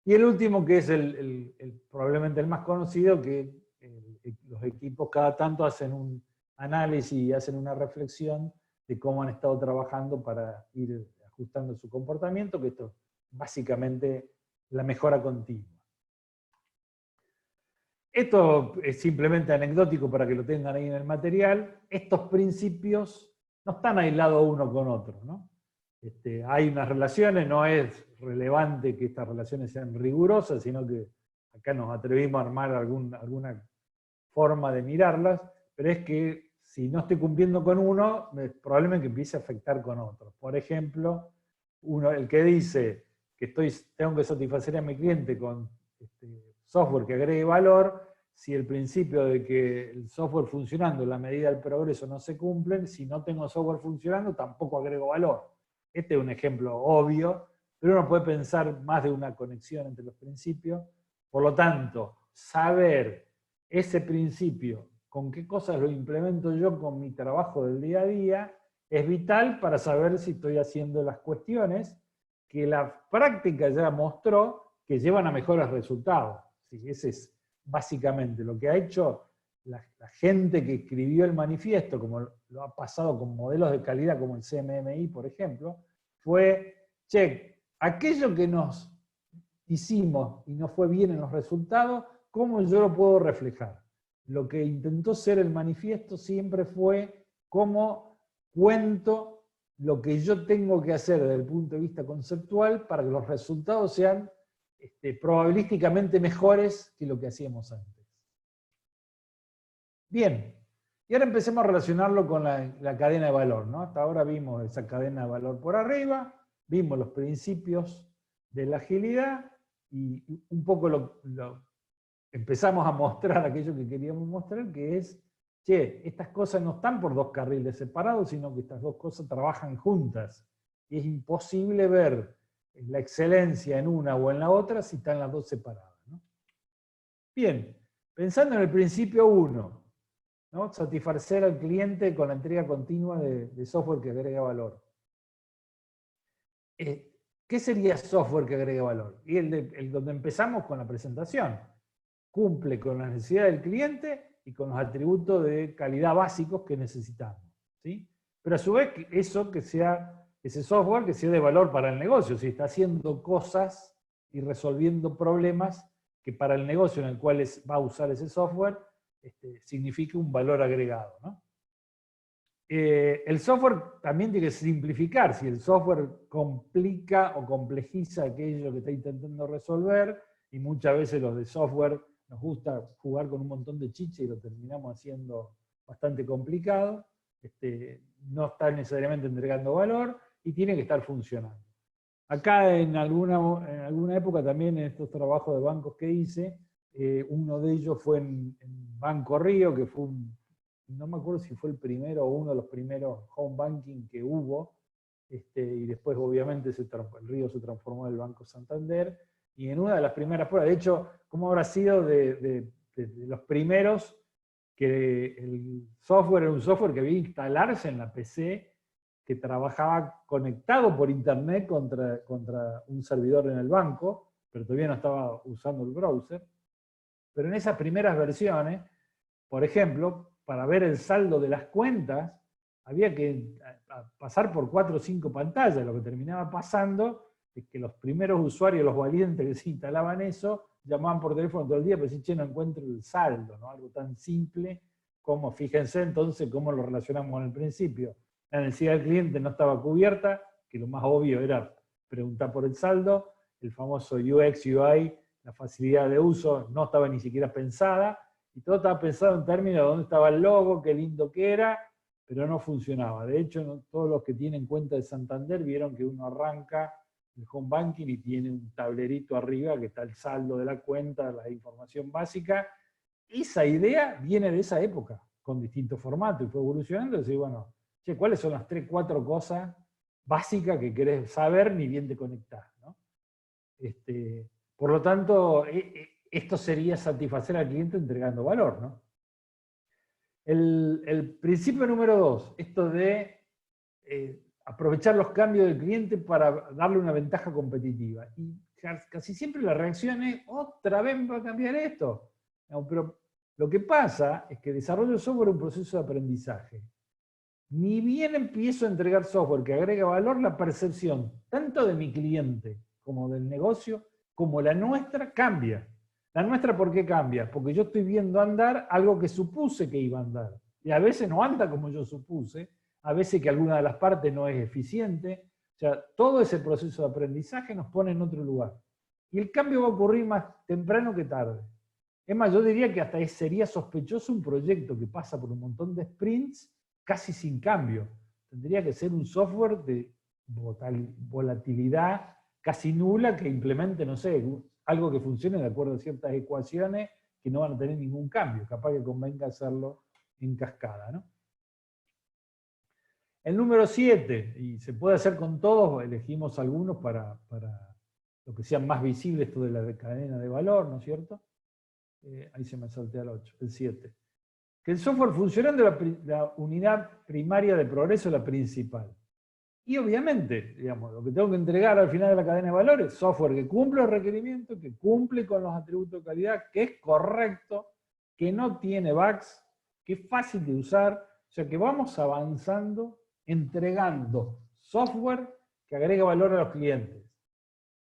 Y el último, que es probablemente el más conocido, que los equipos cada tanto hacen un análisis y hacen una reflexión de cómo han estado trabajando para ir ajustando su comportamiento, que esto básicamente la mejora continua. Esto es simplemente anecdótico para que lo tengan ahí en el material. Estos principios no están aislados uno con otro, ¿no? Hay unas relaciones, no es relevante que estas relaciones sean rigurosas, sino que acá nos atrevimos a armar alguna forma de mirarlas, pero es que si no estoy cumpliendo con uno, probablemente empiece a afectar con otro. Por ejemplo, el que dice que tengo que satisfacer a mi cliente con software que agregue valor, si el principio de que el software funcionando en la medida del progreso no se cumplen, si no tengo software funcionando, tampoco agrego valor. Este es un ejemplo obvio, pero uno puede pensar más de una conexión entre los principios. Por lo tanto, saber ese principio, con qué cosas lo implemento yo con mi trabajo del día a día, es vital para saber si estoy haciendo las cuestiones que la práctica ya mostró que llevan a mejores resultados. Sí, ese es básicamente lo que ha hecho la gente que escribió el manifiesto, como lo ha pasado con modelos de calidad como el CMMI, por ejemplo, fue, che, aquello que nos hicimos y no fue bien en los resultados, ¿cómo yo lo puedo reflejar? Lo que intentó ser el manifiesto siempre fue cómo cuento lo que yo tengo que hacer desde el punto de vista conceptual para que los resultados sean probabilísticamente mejores que lo que hacíamos antes. Bien, y ahora empecemos a relacionarlo con la cadena de valor, ¿no? Hasta ahora vimos esa cadena de valor por arriba, vimos los principios de la agilidad y un poco empezamos a mostrar aquello que queríamos mostrar, que es, che, estas cosas no están por dos carriles separados, sino que estas dos cosas trabajan juntas. Y es imposible ver la excelencia en una o en la otra si están las dos separadas, ¿no? Bien, pensando en el principio 1, ¿no? Satisfacer al cliente con la entrega continua de software que agrega valor. ¿Qué sería software que agrega valor? Y el donde empezamos con la presentación. Cumple con las necesidades del cliente y con los atributos de calidad básicos que necesitamos, ¿sí? Pero a su vez, eso que sea, ese software que sea de valor para el negocio, si está haciendo cosas y resolviendo problemas que para el negocio en el cual va a usar ese software, significa un valor agregado, ¿no? El software también tiene que simplificar. Si el software complica o complejiza aquello que está intentando resolver, y muchas veces los de software nos gusta jugar con un montón de chicha y lo terminamos haciendo bastante complicado, no está necesariamente entregando valor y tiene que estar funcionando. Acá en alguna época también en estos trabajos de bancos que hice, uno de ellos fue en Banco Río, que fue no me acuerdo si fue el primero o uno de los primeros home banking que hubo, y después obviamente el Río se transformó en el Banco Santander, y en una de las primeras pruebas, de hecho, ¿cómo habrá sido de los primeros que el software era un software que había que instalarse en la PC, que trabajaba conectado por internet contra un servidor en el banco, pero todavía no estaba usando el browser? Pero en esas primeras versiones, por ejemplo, para ver el saldo de las cuentas, había que pasar por 4 o 5 pantallas. Lo que terminaba pasando es que los primeros usuarios, los valientes que se instalaban eso, llamaban por teléfono todo el día para decir, che, no encuentro el saldo, ¿no? Algo tan simple como, fíjense entonces cómo lo relacionamos con el principio. La necesidad del cliente no estaba cubierta, que lo más obvio era preguntar por el saldo, el famoso UX, UI, la facilidad de uso, no estaba ni siquiera pensada, y todo estaba pensado en términos de dónde estaba el logo, qué lindo que era, pero no funcionaba. De hecho, todos los que tienen cuenta de Santander vieron que uno arranca el home banking y tiene un tablerito arriba que está el saldo de la cuenta, la información básica. Esa idea viene de esa época, con distintos formatos, y fue evolucionando. Y decir, bueno, che, ¿cuáles son las 3 o 4 cosas básicas que querés saber ni bien te conectás, ¿no? Por lo tanto, esto sería satisfacer al cliente entregando valor, ¿no? El principio número 2, esto de aprovechar los cambios del cliente para darle una ventaja competitiva. Y casi siempre la reacción es, ¿otra vez va a cambiar esto? No, pero lo que pasa es que desarrollo de software es un proceso de aprendizaje. Ni bien empiezo a entregar software que agrega valor, la percepción, tanto de mi cliente como del negocio, como la nuestra, cambia. La nuestra, ¿por qué cambia? Porque yo estoy viendo andar algo que supuse que iba a andar. Y a veces no anda como yo supuse, a veces que alguna de las partes no es eficiente. O sea, todo ese proceso de aprendizaje nos pone en otro lugar. Y el cambio va a ocurrir más temprano que tarde. Es más, yo diría que hasta sería sospechoso un proyecto que pasa por un montón de sprints casi sin cambio. Tendría que ser un software de volatilidad casi nula que implemente, no sé, algo que funcione de acuerdo a ciertas ecuaciones que no van a tener ningún cambio. Capaz que convenga hacerlo en cascada, ¿no? El número 7, y se puede hacer con todos, elegimos algunos para lo que sean más visibles, esto de la cadena de valor, ¿no es cierto? Ahí se me saltea el 8, el 7. Que el software funcionando la unidad primaria de progreso es la principal. Y obviamente, digamos, lo que tengo que entregar al final de la cadena de valor es software que cumple los requerimientos, que cumple con los atributos de calidad, que es correcto, que no tiene bugs, que es fácil de usar. O sea, que vamos avanzando, entregando software que agrega valor a los clientes.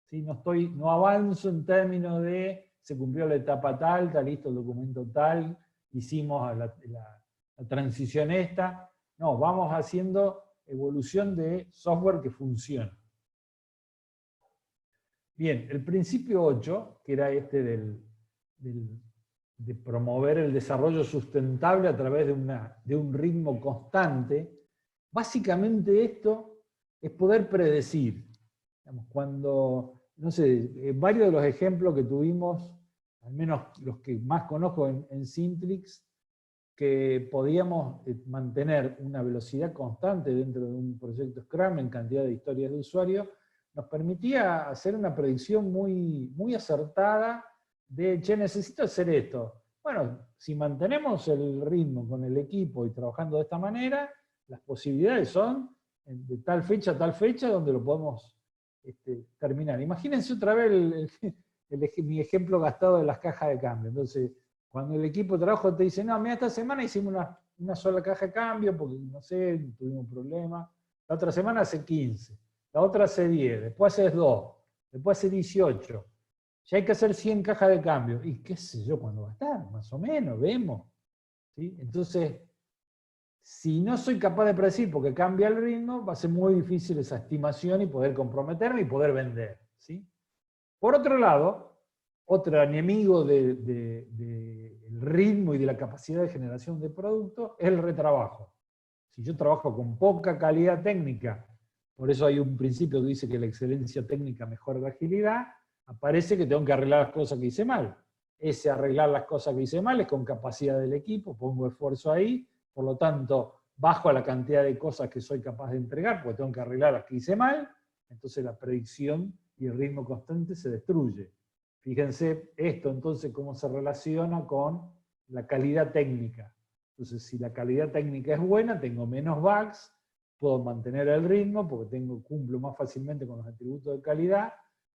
¿Sí? No avanzo en términos de se cumplió la etapa tal, está listo el documento tal, hicimos la transición esta. No, vamos haciendo evolución de software que funciona. Bien, el principio 8, que era este de promover el desarrollo sustentable a través de un ritmo constante, básicamente esto es poder predecir. Digamos, cuando, no sé, varios de los ejemplos que tuvimos, al menos los que más conozco en Syntrix, que podíamos mantener una velocidad constante dentro de un proyecto Scrum en cantidad de historias de usuario, nos permitía hacer una predicción muy acertada de, che, necesito hacer esto. Bueno, si mantenemos el ritmo con el equipo y trabajando de esta manera, las posibilidades son de tal fecha a tal fecha donde lo podemos terminar. Imagínense otra vez mi ejemplo gastado de las cajas de cambio. Entonces, cuando el equipo de trabajo te dice, no, mira, esta semana hicimos una sola caja de cambio porque, no sé, tuvimos un problema. La otra semana hace 15, la otra hace 10, después hace 2, después hace 18. Ya hay que hacer 100 cajas de cambio. Y qué sé yo cuándo va a estar, más o menos, vemos. ¿Sí? Entonces, si no soy capaz de predecir porque cambia el ritmo, va a ser muy difícil esa estimación y poder comprometerme y poder vender. ¿Sí? Por otro lado, otro enemigo del ritmo y de la capacidad de generación de producto es el retrabajo. Si yo trabajo con poca calidad técnica, por eso hay un principio que dice que la excelencia técnica mejora la agilidad, aparece que tengo que arreglar las cosas que hice mal. Ese arreglar las cosas que hice mal es con capacidad del equipo, pongo esfuerzo ahí, por lo tanto, bajo la cantidad de cosas que soy capaz de entregar, porque tengo que arreglar las que hice mal, entonces la predicción y el ritmo constante se destruye. Fíjense esto entonces cómo se relaciona con la calidad técnica. Entonces, si la calidad técnica es buena, tengo menos bugs, puedo mantener el ritmo porque cumplo más fácilmente con los atributos de calidad,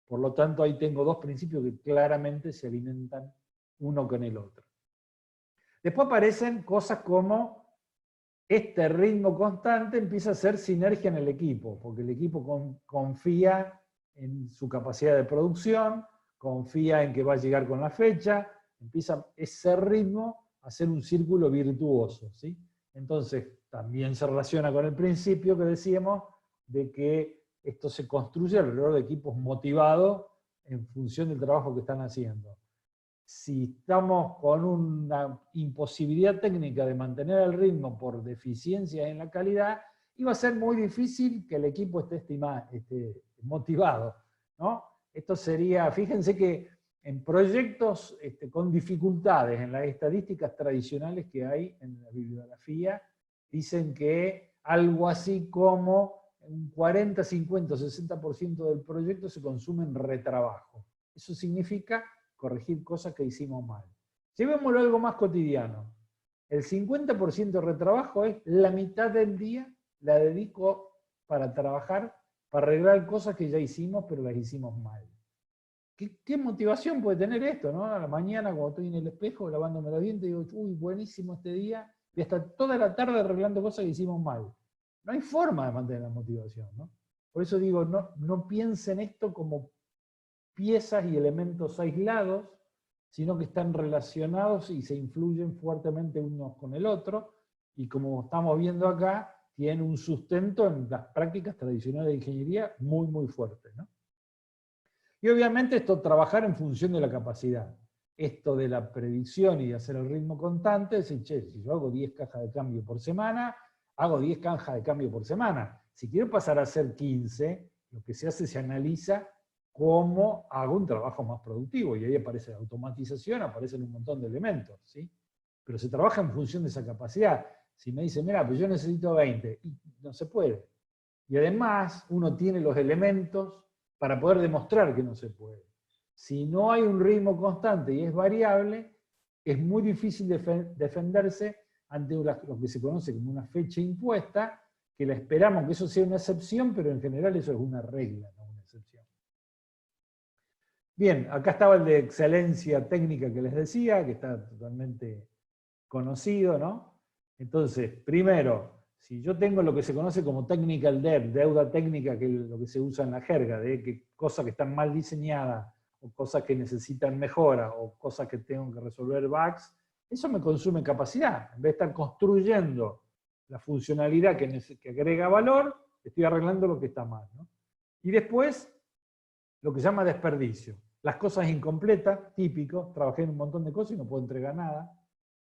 por lo tanto ahí tengo dos principios que claramente se alimentan uno con el otro. Después aparecen cosas como este ritmo constante empieza a hacer sinergia en el equipo, porque el equipo confía en su capacidad de producción, confía en que va a llegar con la fecha, empieza ese ritmo a ser un círculo virtuoso. ¿Sí? Entonces, también se relaciona con el principio que decíamos de que esto se construye alrededor de equipos motivados en función del trabajo que están haciendo. Si estamos con una imposibilidad técnica de mantener el ritmo por deficiencias en la calidad, iba a ser muy difícil que el equipo esté motivado, ¿no? Esto sería, fíjense que en proyectos con dificultades, en las estadísticas tradicionales que hay en la bibliografía, dicen que algo así como un 40, 50, 60% del proyecto se consume en retrabajo. Eso significa corregir cosas que hicimos mal. Llevémoslo a algo más cotidiano. El 50% de retrabajo es la mitad del día la dedico para trabajar, para arreglar cosas que ya hicimos, pero las hicimos mal. ¿Qué motivación puede tener esto, ¿no? A la mañana, cuando estoy en el espejo, lavándome los dientes, digo, uy, buenísimo este día, y hasta toda la tarde arreglando cosas que hicimos mal. No hay forma de mantener la motivación, ¿no? Por eso digo, no piensen esto como piezas y elementos aislados, sino que están relacionados y se influyen fuertemente unos con el otro, y como estamos viendo acá, tienen un sustento en las prácticas tradicionales de ingeniería muy, muy fuerte, ¿no? Y obviamente esto, trabajar en función de la capacidad. Esto de la predicción y de hacer el ritmo constante, es decir, che, si yo hago 10 cajas de cambio por semana, hago 10 cajas de cambio por semana. Si quiero pasar a hacer 15, lo que se hace, se analiza cómo hago un trabajo más productivo, y ahí aparece la automatización, aparecen un montón de elementos, ¿sí? Pero se trabaja en función de esa capacidad. Si me dicen, mira, pues yo necesito 20, y no se puede. Y además, uno tiene los elementos para poder demostrar que no se puede. Si no hay un ritmo constante y es variable, es muy difícil defenderse ante lo que se conoce como una fecha impuesta, que la esperamos que eso sea una excepción, pero en general eso es una regla, no una excepción. Bien, acá estaba el de excelencia técnica que les decía, que está totalmente conocido, ¿no? Entonces, primero, si yo tengo lo que se conoce como technical debt, deuda técnica, que es lo que se usa en la jerga, de que cosas que están mal diseñadas o cosas que necesitan mejora, o cosas que tengo que resolver bugs, eso me consume capacidad. En vez de estar construyendo la funcionalidad que agrega valor, estoy arreglando lo que está mal, ¿no? Y después, lo que se llama desperdicio. Las cosas incompletas, típico, trabajé en un montón de cosas y no puedo entregar nada.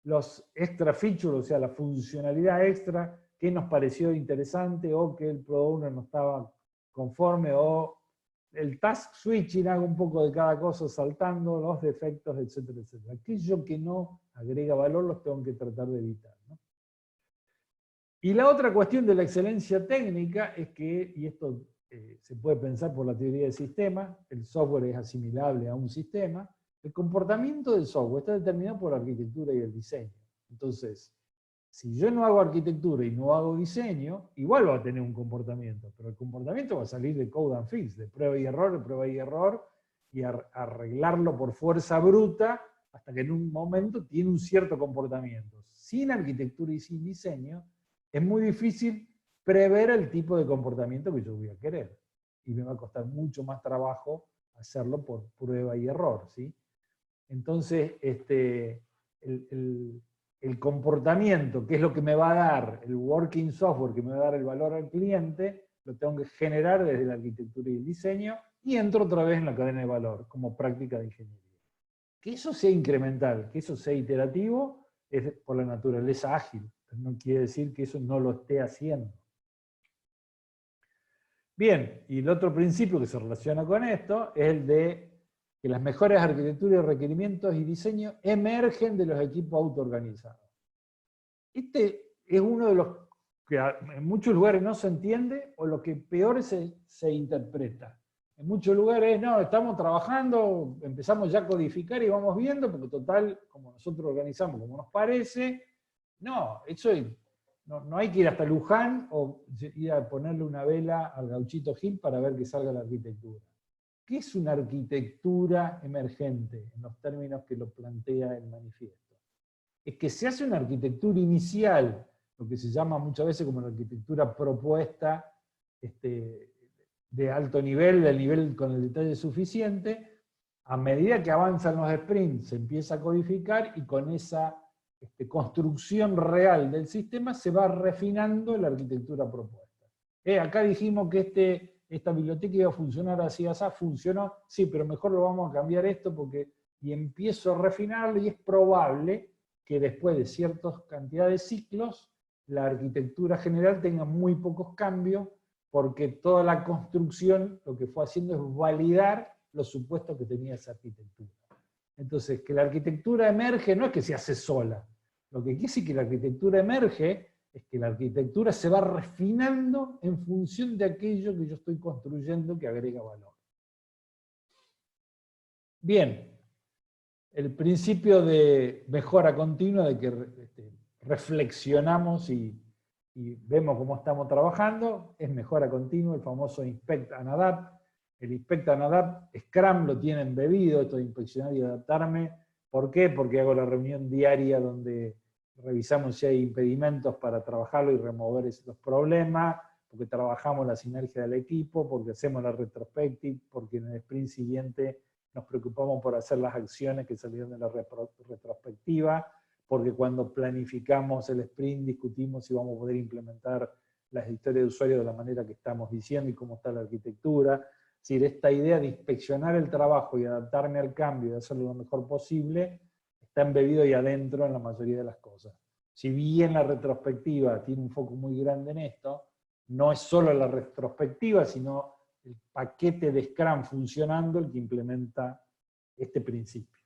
Los extra features, o sea, la funcionalidad extra, que nos pareció interesante o que el Product Owner no estaba conforme, o el task switching, hago un poco de cada cosa saltando, los defectos, etcétera, etcétera. Aquello que no agrega valor los tengo que tratar de evitar, ¿no? Y la otra cuestión de la excelencia técnica es que, y esto se puede pensar por la teoría del sistema, el software es asimilable a un sistema, el comportamiento del software está determinado por la arquitectura y el diseño. Entonces, si yo no hago arquitectura y no hago diseño, igual va a tener un comportamiento, pero el comportamiento va a salir de code and fix, de prueba y error, y arreglarlo por fuerza bruta, hasta que en un momento tiene un cierto comportamiento. Sin arquitectura y sin diseño, es muy difícil prever el tipo de comportamiento que yo voy a querer. Y me va a costar mucho más trabajo hacerlo por prueba y error, ¿sí? Entonces, el comportamiento, que es lo que me va a dar el working software, que me va a dar el valor al cliente, lo tengo que generar desde la arquitectura y el diseño, y entro otra vez en la cadena de valor, como práctica de ingeniería. Que eso sea incremental, que eso sea iterativo, es por la naturaleza ágil. No quiere decir que eso no lo esté haciendo. Bien, y el otro principio que se relaciona con esto es el de que las mejores arquitecturas, requerimientos y diseño emergen de los equipos autoorganizados. Este es uno de los que en muchos lugares no se entiende o lo que peor se interpreta. En muchos lugares, no, estamos trabajando, empezamos ya a codificar y vamos viendo, porque total, como nosotros organizamos, como nos parece, no, eso no hay que ir hasta Luján o ir a ponerle una vela al Gauchito Gil para ver que salga la arquitectura. ¿Qué es una arquitectura emergente, en los términos que lo plantea el manifiesto? Es que se hace una arquitectura inicial, lo que se llama muchas veces como la arquitectura propuesta, de alto nivel, del nivel con el detalle suficiente. A medida que avanzan los sprints se empieza a codificar y con esa construcción real del sistema se va refinando la arquitectura propuesta. Acá dijimos que esta biblioteca iba a funcionar así, así, funcionó, sí, pero mejor lo vamos a cambiar esto porque, y empiezo a refinarlo y es probable que después de ciertas cantidades de ciclos, la arquitectura general tenga muy pocos cambios, porque toda la construcción lo que fue haciendo es validar los supuestos que tenía esa arquitectura. Entonces, que la arquitectura emerge no es que se hace sola. Lo que quiere decir que la arquitectura emerge es que la arquitectura se va refinando en función de aquello que yo estoy construyendo que agrega valor. Bien, el principio de mejora continua, de que reflexionamos y vemos cómo estamos trabajando, es mejora continua, el famoso Inspect and Adapt. El Inspect and Adapt, Scrum lo tiene embebido, esto de inspeccionar y adaptarme. ¿Por qué? Porque hago la reunión diaria donde revisamos si hay impedimentos para trabajarlo y remover los problemas, porque trabajamos la sinergia del equipo, porque hacemos la retrospective, porque en el sprint siguiente nos preocupamos por hacer las acciones que salieron de la retrospectiva, porque cuando planificamos el sprint discutimos si vamos a poder implementar las historias de usuario de la manera que estamos diciendo y cómo está la arquitectura. Es decir, esta idea de inspeccionar el trabajo y adaptarme al cambio y hacerlo lo mejor posible, está embebido ahí adentro en la mayoría de las cosas. Si bien la retrospectiva tiene un foco muy grande en esto, no es solo la retrospectiva, sino el paquete de Scrum funcionando el que implementa este principio.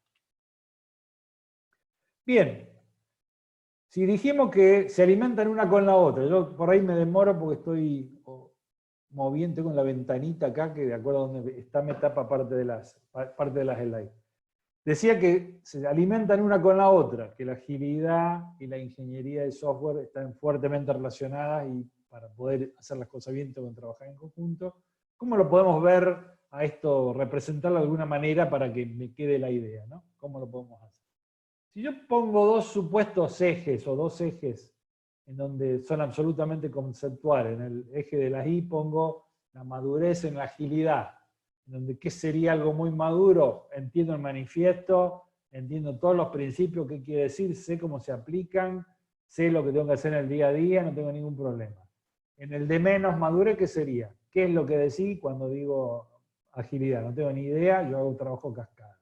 Bien, si dijimos que se alimentan una con la otra, yo por ahí me demoro porque estoy moviendo con la ventanita acá, que de acuerdo a donde está me tapa parte de las slides. Decía que se alimentan una con la otra, que la agilidad y la ingeniería de software están fuertemente relacionadas y para poder hacer las cosas bien tengo que trabajar en conjunto. ¿Cómo lo podemos ver a esto, representarlo de alguna manera para que me quede la idea, ¿no? ¿Cómo lo podemos hacer? Si yo pongo dos supuestos ejes o dos ejes en donde son absolutamente conceptuales, en el eje de las I pongo la madurez en la agilidad, donde qué sería algo muy maduro, entiendo el manifiesto, entiendo todos los principios, qué quiere decir, sé cómo se aplican, sé lo que tengo que hacer en el día a día, no tengo ningún problema. En el de menos madurez, ¿qué sería? ¿Qué es lo que decís cuando digo agilidad? No tengo ni idea, yo hago trabajo cascada.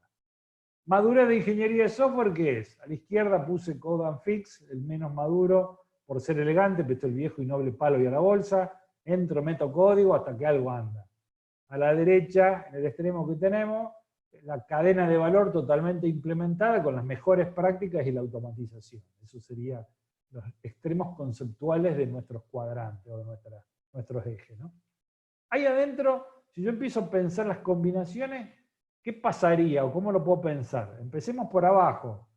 Madurez de ingeniería de software, ¿qué es? A la izquierda puse Code and Fix, el menos maduro, por ser elegante, pero esto es el viejo y noble palo y a la bolsa. Entro, meto código hasta que algo anda. A la derecha, en el extremo que tenemos, la cadena de valor totalmente implementada con las mejores prácticas y la automatización. Eso serían los extremos conceptuales de nuestros cuadrantes o de nuestros ejes, ¿no? Ahí adentro, si yo empiezo a pensar las combinaciones, ¿qué pasaría o cómo lo puedo pensar? Empecemos por abajo.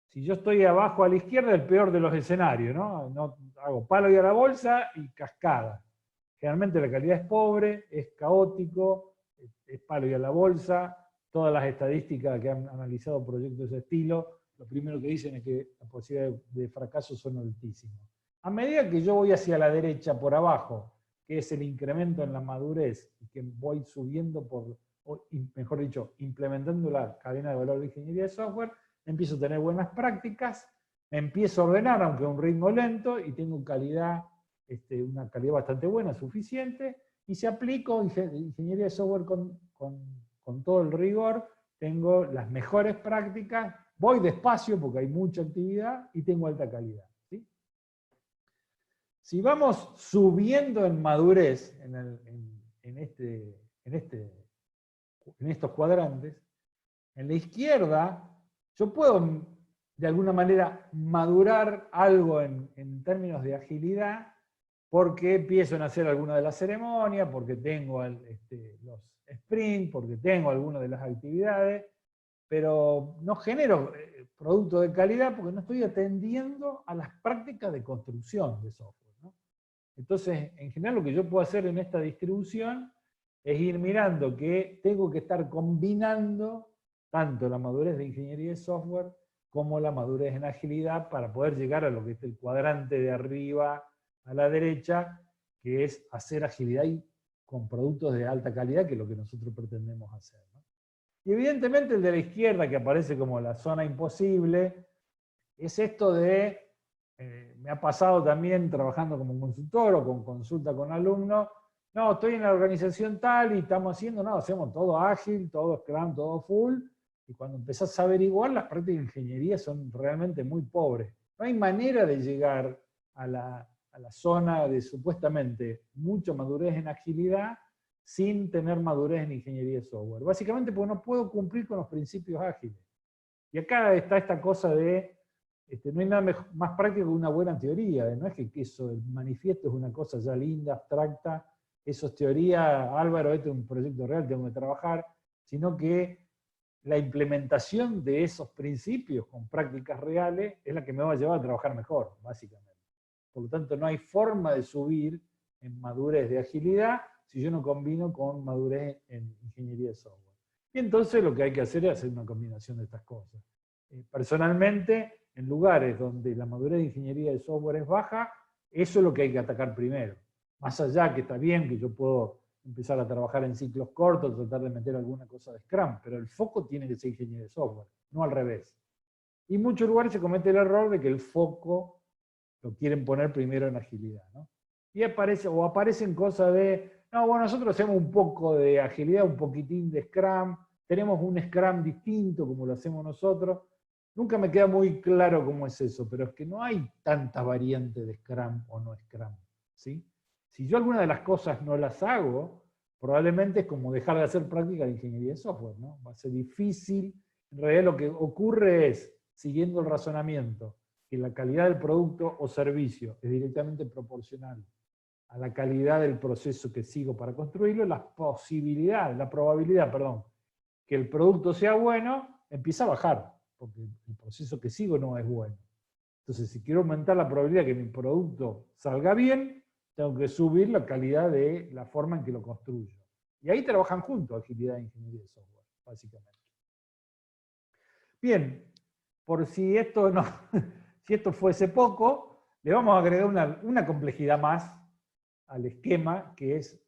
Si yo estoy abajo a la izquierda, el peor de los escenarios, ¿no? Hago palo y a la bolsa y cascada. Generalmente la calidad es pobre, es caótico, es palo y a la bolsa. Todas las estadísticas que han analizado proyectos de ese estilo, lo primero que dicen es que las posibilidades de fracaso son altísimas. A medida que yo voy hacia la derecha por abajo, que es el incremento en la madurez, y que voy subiendo mejor dicho, implementando la cadena de valor de ingeniería de software, empiezo a tener buenas prácticas, empiezo a ordenar, aunque a un ritmo lento, y tengo una calidad bastante buena, suficiente, y si aplico ingeniería de software con todo el rigor, tengo las mejores prácticas, voy despacio porque hay mucha actividad, y tengo alta calidad. ¿Sí? Si vamos subiendo en madurez en estos cuadrantes, en la izquierda yo puedo de alguna manera madurar algo en términos de agilidad porque empiezo a hacer alguna de las ceremonias, porque tengo los sprints, porque tengo algunas de las actividades, pero no genero producto de calidad porque no estoy atendiendo a las prácticas de construcción de software, ¿no? Entonces, en general, lo que yo puedo hacer en esta distribución es ir mirando que tengo que estar combinando tanto la madurez de ingeniería de software como la madurez en agilidad para poder llegar a lo que es el cuadrante de arriba a la derecha, que es hacer agilidad con productos de alta calidad, que es lo que nosotros pretendemos hacer, ¿no? Y evidentemente el de la izquierda, que aparece como la zona imposible, es esto de, me ha pasado también trabajando como consultor o con consulta con alumnos, no, estoy en la organización tal y estamos haciendo, no, hacemos todo ágil, todo Scrum, todo full, y cuando empezás a averiguar, las prácticas de ingeniería son realmente muy pobres. No hay manera de llegar a la zona de supuestamente mucha madurez en agilidad sin tener madurez en ingeniería de software. Básicamente porque no puedo cumplir con los principios ágiles. Y acá está esta cosa de, no hay nada más práctico que una buena teoría. No es que eso, el manifiesto es una cosa ya linda, abstracta, eso es teoría, Álvaro, este es un proyecto real, tengo que trabajar, sino que la implementación de esos principios con prácticas reales es la que me va a llevar a trabajar mejor, básicamente. Por lo tanto, no hay forma de subir en madurez de agilidad si yo no combino con madurez en ingeniería de software. Y entonces lo que hay que hacer es hacer una combinación de estas cosas. Personalmente, en lugares donde la madurez de ingeniería de software es baja, eso es lo que hay que atacar primero. Más allá que está bien que yo puedo empezar a trabajar en ciclos cortos, tratar de meter alguna cosa de Scrum, pero el foco tiene que ser ingeniería de software, no al revés. Y en muchos lugares se comete el error de que el foco lo quieren poner primero en agilidad, ¿no? Y aparecen cosas de, no, bueno, nosotros hacemos un poco de agilidad, un poquitín de Scrum, tenemos un Scrum distinto como lo hacemos nosotros. Nunca me queda muy claro cómo es eso, pero es que no hay tantas variantes de Scrum o no Scrum, ¿sí? Si yo alguna de las cosas no las hago, probablemente es como dejar de hacer práctica de ingeniería de software, ¿no? Va a ser difícil. En realidad lo que ocurre es, siguiendo el razonamiento, que la calidad del producto o servicio es directamente proporcional a la calidad del proceso que sigo para construirlo, la probabilidad, que el producto sea bueno, empieza a bajar, porque el proceso que sigo no es bueno. Entonces, si quiero aumentar la probabilidad de que mi producto salga bien, tengo que subir la calidad de la forma en que lo construyo. Y ahí trabajan juntos agilidad e ingeniería de software, básicamente. Bien, por si esto, si esto fuese poco, le vamos a agregar una complejidad más al esquema, que es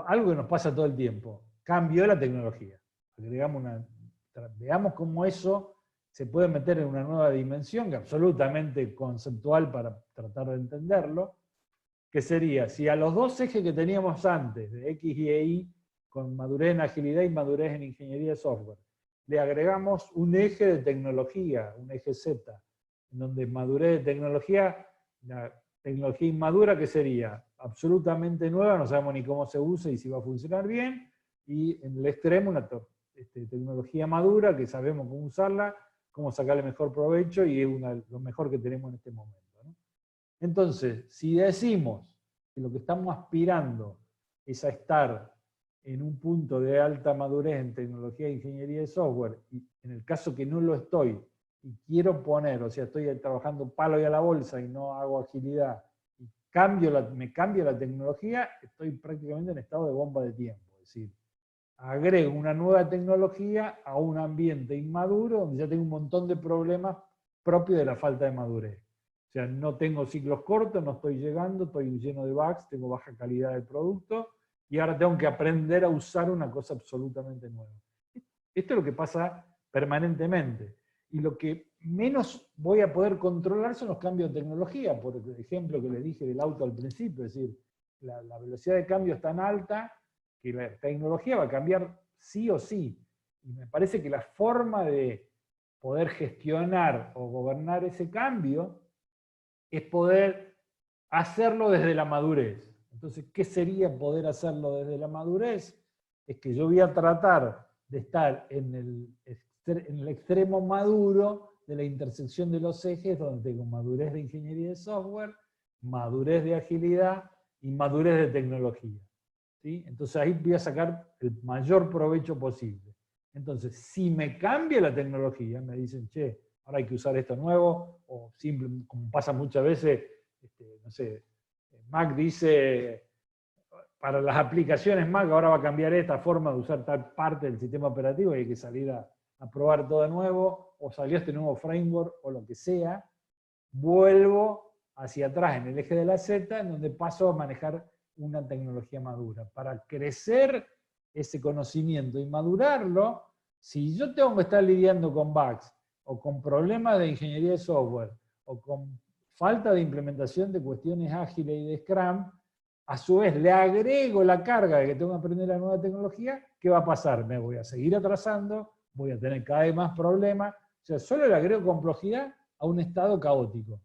algo que nos pasa todo el tiempo. cambió la tecnología. Veamos cómo eso se puede meter en una nueva dimensión, que es absolutamente conceptual para tratar de entenderlo, que sería, si a los dos ejes que teníamos antes, de X y Y, con madurez en agilidad y madurez en ingeniería de software, le agregamos un eje de tecnología, un eje Z, en donde madurez de tecnología, la tecnología inmadura, que sería absolutamente nueva, no sabemos ni cómo se usa y si va a funcionar bien, y en el extremo una tecnología madura, que sabemos cómo usarla, cómo sacarle mejor provecho, y es lo mejor que tenemos en este momento, ¿no? Entonces, si decimos que lo que estamos aspirando es a estar en un punto de alta madurez en tecnología e ingeniería de software, y en el caso que no lo estoy, y quiero poner, o sea, estoy trabajando palo y a la bolsa y no hago agilidad, y me cambio la tecnología, estoy prácticamente en estado de bomba de tiempo. Es decir, agrego una nueva tecnología a un ambiente inmaduro donde ya tengo un montón de problemas propios de la falta de madurez. O sea, no tengo ciclos cortos, no estoy llegando, estoy lleno de bugs, tengo baja calidad del producto, y ahora tengo que aprender a usar una cosa absolutamente nueva. Esto es lo que pasa permanentemente. Y lo que menos voy a poder controlar son los cambios de tecnología, por el ejemplo que les dije del auto al principio, es decir, la velocidad de cambio es tan alta que la tecnología va a cambiar sí o sí. Y me parece que la forma de poder gestionar o gobernar ese cambio es poder hacerlo desde la madurez. Entonces, ¿qué sería poder hacerlo desde la madurez? Es que yo voy a tratar de estar en el extremo maduro de la intersección de los ejes, donde tengo madurez de ingeniería de software, madurez de agilidad y madurez de tecnología. ¿Sí? Entonces ahí voy a sacar el mayor provecho posible. Entonces, si me cambia la tecnología, me dicen, che, ahora hay que usar esto nuevo, o simple, como pasa muchas veces, no sé, Mac dice, para las aplicaciones Mac ahora va a cambiar esta forma de usar tal parte del sistema operativo y hay que salir a probar todo de nuevo, o salió este nuevo framework, o lo que sea, vuelvo hacia atrás en el eje de la Z, en donde paso a manejar una tecnología madura. Para crecer ese conocimiento y madurarlo, si yo tengo que estar lidiando con bugs, o con problemas de ingeniería de software, o con falta de implementación de cuestiones ágiles y de Scrum, a su vez le agrego la carga de que tengo que aprender la nueva tecnología, ¿qué va a pasar? Me voy a seguir atrasando, voy a tener cada vez más problemas, o sea, solo le agrego complejidad a un estado caótico.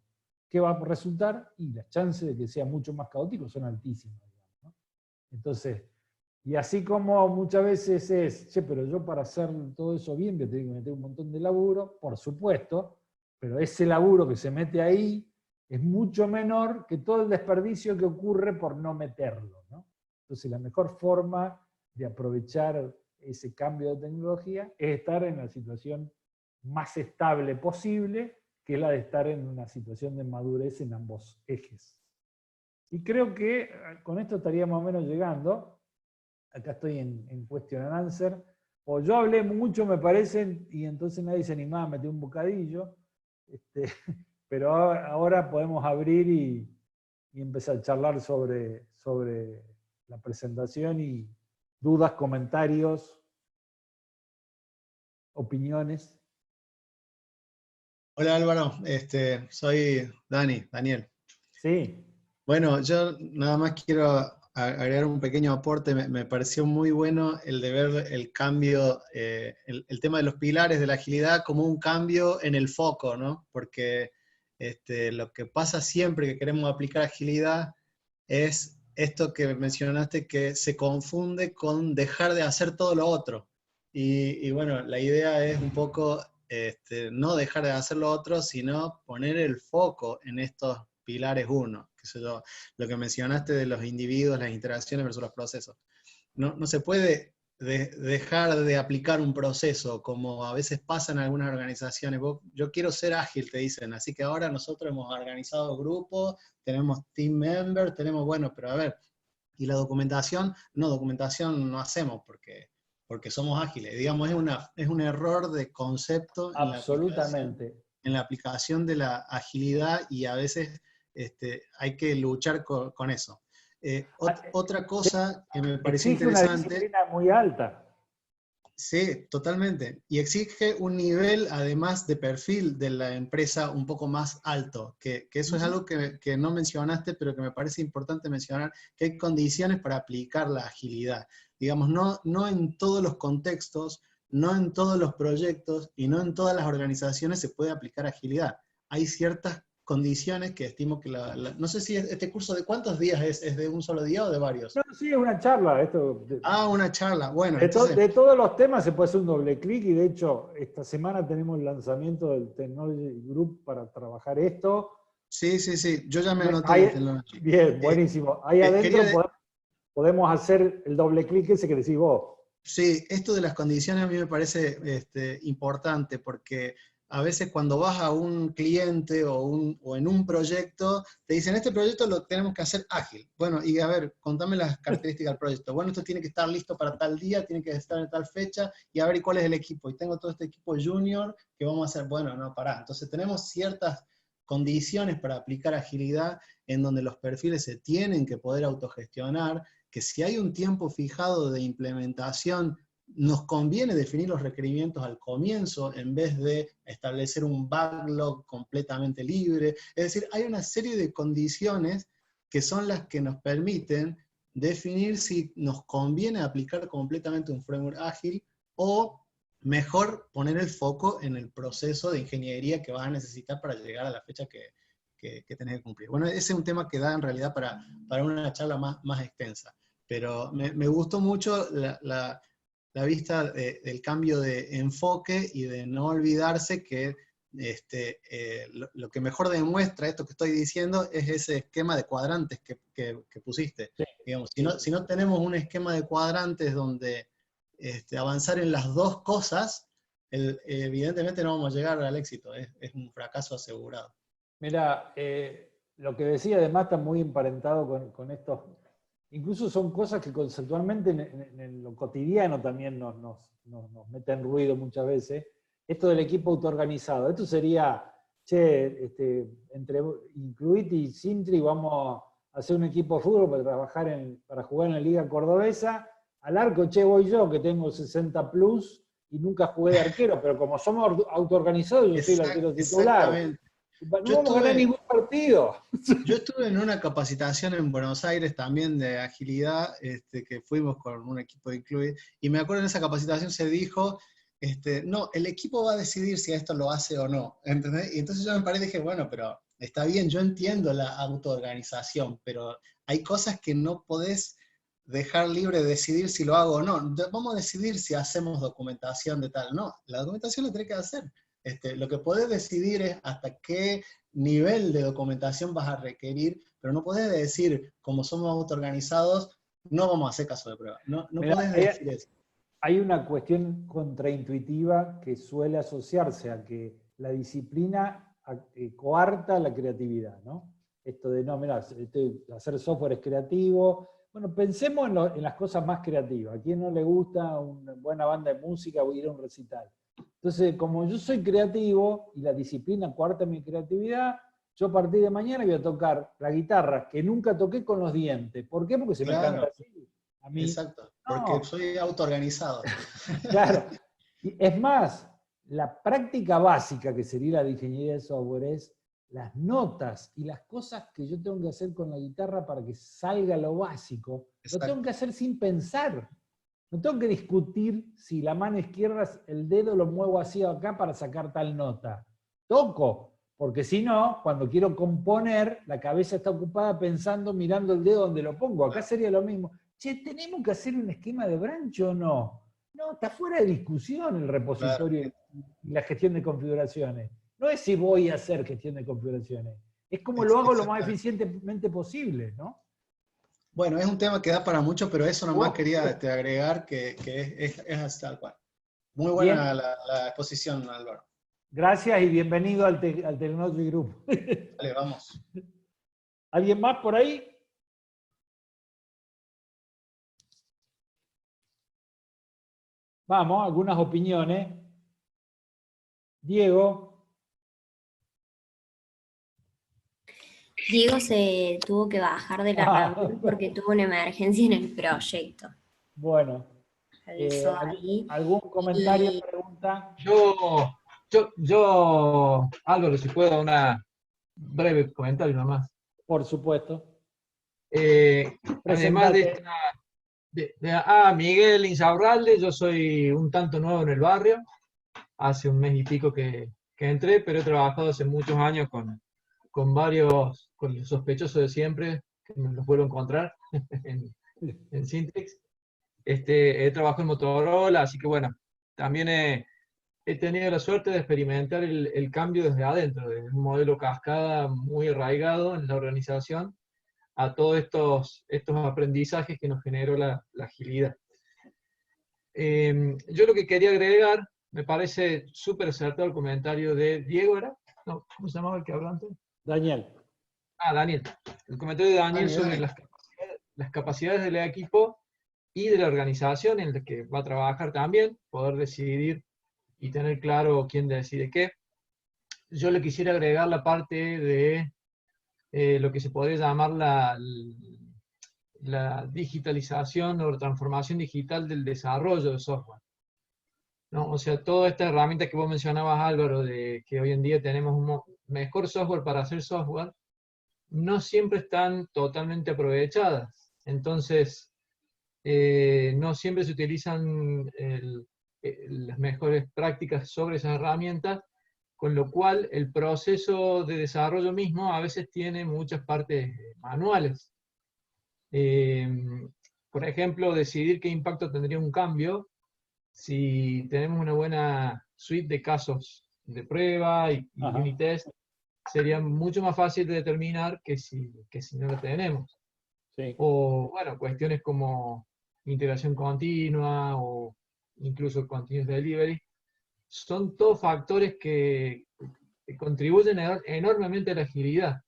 ¿Qué va a resultar? Y las chances de que sea mucho más caótico son altísimas, ¿no? Entonces, y así como muchas veces es, che, pero yo para hacer todo eso bien voy a tener que meter un montón de laburo, por supuesto, pero ese laburo que se mete ahí es mucho menor que todo el desperdicio que ocurre por no meterlo, ¿no? Entonces la mejor forma de aprovechar ese cambio de tecnología es estar en la situación más estable posible, que es la de estar en una situación de madurez en ambos ejes. Y creo que con esto estaríamos más o menos llegando. Acá estoy en question and answer. O yo hablé mucho, me parece, y entonces nadie se animaba a meter un bocadillo. Pero ahora podemos abrir y empezar a charlar sobre la presentación y dudas, comentarios, opiniones. Hola Álvaro, soy Daniel. Sí. Bueno, yo nada más quiero agregar un pequeño aporte. Me pareció muy bueno el de ver el cambio, el tema de los pilares de la agilidad como un cambio en el foco, ¿no? Porque lo que pasa siempre que queremos aplicar agilidad es esto que mencionaste, que se confunde con dejar de hacer todo lo otro. Y bueno, la idea es un poco no dejar de hacer lo otro, sino poner el foco en estos pilares uno, qué sé yo, lo que mencionaste de los individuos, las interacciones versus los procesos. No se puede dejar de aplicar un proceso, como a veces pasa en algunas organizaciones. Yo quiero ser ágil, te dicen, así que ahora nosotros hemos organizado grupos, tenemos team members, tenemos, bueno, pero a ver, ¿y la documentación? No, documentación no hacemos porque somos ágiles. Digamos, es un error de concepto Absolutamente. en la aplicación de la agilidad, y a veces hay que luchar con eso. Otra cosa que me pareció Exige una interesante. disciplina muy alta. Sí, totalmente. Y exige un nivel, además de perfil de la empresa, un poco más alto, que eso es algo que no mencionaste, pero que me parece importante mencionar, que hay condiciones para aplicar la agilidad. Digamos, no en todos los contextos, no en todos los proyectos y no en todas las organizaciones se puede aplicar agilidad. Hay ciertas condiciones que estimo que no sé si este curso de cuántos días es de un solo día o de varios. No, sí, es una charla. Una charla. Bueno, entonces... De todos los temas se puede hacer un doble clic y de hecho esta semana tenemos el lanzamiento del Technology Group para trabajar esto. Sí, sí, sí. Yo ya me anoté en el Technology. Bien, buenísimo. Ahí adentro Quería, podemos hacer el doble clic ese que decís vos. sí, esto de las condiciones a mí me parece importante porque a veces cuando vas a un cliente o en un proyecto, te dicen, este proyecto lo tenemos que hacer ágil. Bueno, y a ver, contame las características del proyecto. Bueno, esto tiene que estar listo para tal día, tiene que estar en tal fecha, y a ver, ¿y cuál es el equipo? Y tengo todo este equipo junior que vamos a hacer. Bueno, no, pará. Entonces tenemos ciertas condiciones para aplicar agilidad en donde los perfiles se tienen que poder autogestionar, que si hay un tiempo fijado de implementación, nos conviene definir los requerimientos al comienzo en vez de establecer un backlog completamente libre. Es decir, hay una serie de condiciones que son las que nos permiten definir si nos conviene aplicar completamente un framework ágil o mejor poner el foco en el proceso de ingeniería que vas a necesitar para llegar a la fecha que tenés que cumplir. Bueno, ese es un tema que da en realidad para una charla más extensa. Pero me gustó mucho la vista del cambio de enfoque y de no olvidarse que lo que mejor demuestra esto que estoy diciendo es ese esquema de cuadrantes que pusiste. Sí. Digamos, si no tenemos un esquema de cuadrantes donde avanzar en las dos cosas, evidentemente no vamos a llegar al éxito, es un fracaso asegurado. Mira, lo que decía además está muy emparentado con estos. Incluso son cosas que conceptualmente en lo cotidiano también nos meten ruido muchas veces. Esto del equipo autoorganizado. Esto sería, che, entre Incluit y Sintri vamos a hacer un equipo de fútbol para jugar en la Liga Cordobesa. Al arco, che, voy yo, que tengo 60 plus y nunca jugué de arquero, pero como somos autoorganizados, yo soy el arquero titular. Exactamente. No vamos a ganar ningún partido. Yo estuve en una capacitación en Buenos Aires también de agilidad, que fuimos con un equipo de Incluid, y me acuerdo en esa capacitación se dijo, no, el equipo va a decidir si esto lo hace o no, ¿entendés? Y entonces yo me paré y dije, bueno, pero está bien, yo entiendo la autoorganización, pero hay cosas que no podés dejar libre de decidir si lo hago o no. Vamos a decidir si hacemos documentación de tal. No, la documentación la tenés que hacer. Lo que podés decidir es hasta qué nivel de documentación vas a requerir, pero no podés decir, como somos autoorganizados, no vamos a hacer caso de prueba. No Mirá, podés decir eso. Hay una cuestión contraintuitiva que suele asociarse a que la disciplina coarta la creatividad, ¿no? Esto de, no, mirá, hacer software es creativo. Bueno, pensemos en las cosas más creativas. ¿A quién no le gusta una buena banda de música o ir a un recital? Entonces, como yo soy creativo y la disciplina coarta mi creatividad, yo a partir de mañana voy a tocar la guitarra que nunca toqué con los dientes. ¿Por qué? Porque se me canta así. A mí, exacto, porque no. soy autoorganizado. Claro. Y es más, la práctica básica que sería la de ingeniería de software es las notas y las cosas que yo tengo que hacer con la guitarra para que salga lo básico. Lo tengo que hacer sin pensar. No tengo que discutir si la mano izquierda, el dedo lo muevo así o acá para sacar tal nota. Toco, porque si no, cuando quiero componer, la cabeza está ocupada pensando, mirando el dedo donde lo pongo. Acá sería lo mismo. Che, ¿tenemos que hacer un esquema de branch o no? No, está fuera de discusión el repositorio y la gestión de configuraciones. No es si voy a hacer gestión de configuraciones. Es como lo hago lo más eficientemente posible, ¿no? Bueno, es un tema que da para mucho, pero eso nomás quería agregar que es tal cual. Muy buena la exposición, Álvaro. Gracias y bienvenido al Technology Group. Vale, vamos. ¿Alguien más por ahí? Vamos, algunas opiniones. Diego. Diego se tuvo que bajar de la reunión porque tuvo una emergencia en el proyecto. Bueno, Avisó ahí. ¿algún comentario, pregunta? Álvaro, si puedo, una breve comentario nomás. Por supuesto. Además de Presentate. esta, Miguel Insaurralde, yo soy un tanto nuevo en el barrio, hace un mes y pico que entré, pero he trabajado hace muchos años con los sospechosos de siempre, que me los vuelvo a encontrar en Syntex. He trabajado en Motorola, así que bueno, también he tenido la suerte de experimentar el cambio desde adentro, de un modelo cascada muy arraigado en la organización, a todos estos aprendizajes que nos generó la agilidad. Yo lo que quería agregar, me parece súper acertado el comentario de Diego, ¿era? No, ¿cómo se llamaba el que habló antes? Daniel. Daniel. El comentario de Daniel sobre las capacidades del equipo y de la organización en la que va a trabajar también, poder decidir y tener claro quién decide qué. Yo le quisiera agregar la parte de lo que se podría llamar la digitalización o la transformación digital del desarrollo de software, ¿no? O sea, toda esta herramienta que vos mencionabas, Álvaro, de que hoy en día tenemos un mejor software para hacer software, no siempre están totalmente aprovechadas. Entonces, no siempre se utilizan las mejores prácticas sobre esas herramientas, con lo cual el proceso de desarrollo mismo a veces tiene muchas partes manuales. Por ejemplo, decidir qué impacto tendría un cambio si tenemos una buena suite de casos de prueba y unit test, sería mucho más fácil de determinar que si no lo tenemos. Sí. O, bueno, cuestiones como integración continua o incluso continuous delivery, son todos factores que contribuyen enormemente a la agilidad.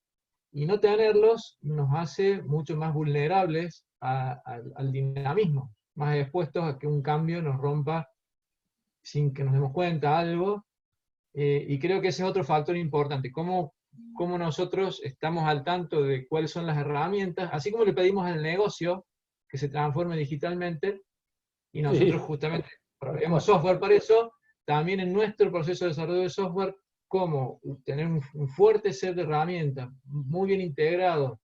Y no tenerlos nos hace mucho más vulnerables al dinamismo, más expuestos a que un cambio nos rompa sin que nos demos cuenta algo. Y creo que ese es otro factor importante, cómo nosotros estamos al tanto de cuáles son las herramientas, así como le pedimos al negocio que se transforme digitalmente, y nosotros justamente proveemos software para eso, también en nuestro proceso de desarrollo de software, cómo tener un fuerte set de herramientas, muy bien integrado,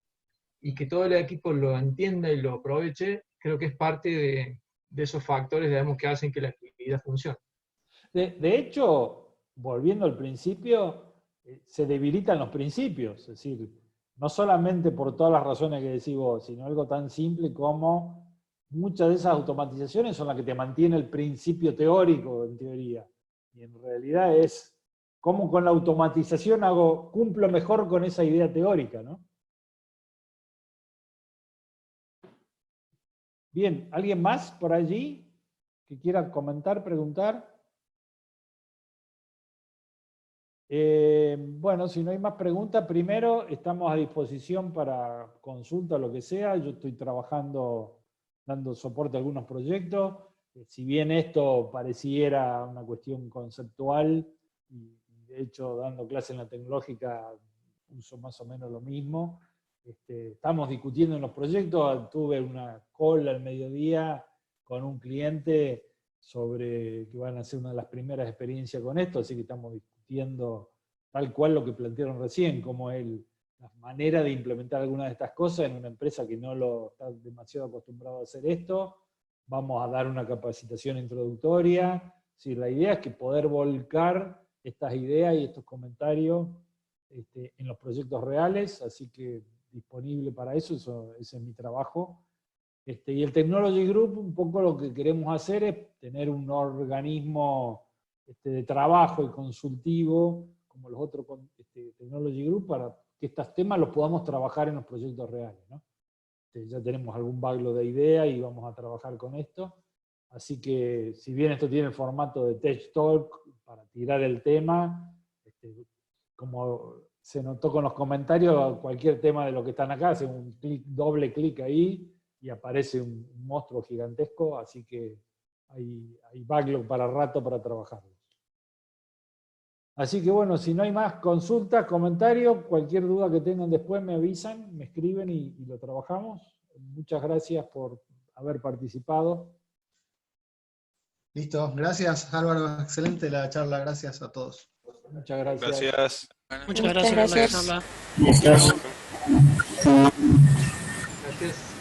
y que todo el equipo lo entienda y lo aproveche, creo que es parte de esos factores, digamos, que hacen que la actividad funcione. De hecho, volviendo al principio, se debilitan los principios, es decir, no solamente por todas las razones que decís vos, sino algo tan simple como muchas de esas automatizaciones son las que te mantiene el principio teórico, en teoría. Y en realidad es cómo con la automatización cumplo mejor con esa idea teórica, ¿no? Bien, ¿alguien más por allí que quiera comentar, preguntar? Bueno, si no hay más preguntas, primero estamos a disposición para consulta o lo que sea. Yo estoy trabajando, dando soporte a algunos proyectos. Si bien esto pareciera una cuestión conceptual, y de hecho dando clase en la tecnológica uso más o menos lo mismo, estamos discutiendo en los proyectos. Tuve una call al mediodía con un cliente sobre que van a hacer una de las primeras experiencias con esto, así que estamos discutiendo tal cual lo que plantearon recién, cómo es la manera de implementar algunas de estas cosas en una empresa que no lo está demasiado acostumbrado a hacer esto. Vamos a dar una capacitación introductoria. Sí, la idea es que poder volcar estas ideas y estos comentarios en los proyectos reales, así que disponible para eso, ese es mi trabajo. Y el Technology Group, un poco lo que queremos hacer es tener un organismo de trabajo y consultivo, como los otros Technology Group, para que estos temas los podamos trabajar en los proyectos reales, ¿no? Ya tenemos algún backlog de ideas y vamos a trabajar con esto. Así que, si bien esto tiene el formato de Tech Talk para tirar el tema, como se notó con los comentarios, cualquier tema de lo que están acá, hace un doble clic ahí, y aparece un monstruo gigantesco, así que hay backlog para rato para trabajarlo. Así que bueno, si no hay más consultas, comentarios, cualquier duda que tengan después me avisan, me escriben y lo trabajamos. Muchas gracias por haber participado. Listo, gracias Álvaro, excelente la charla, gracias a todos. Muchas gracias. Gracias. Muchas gracias por la charla. Gracias.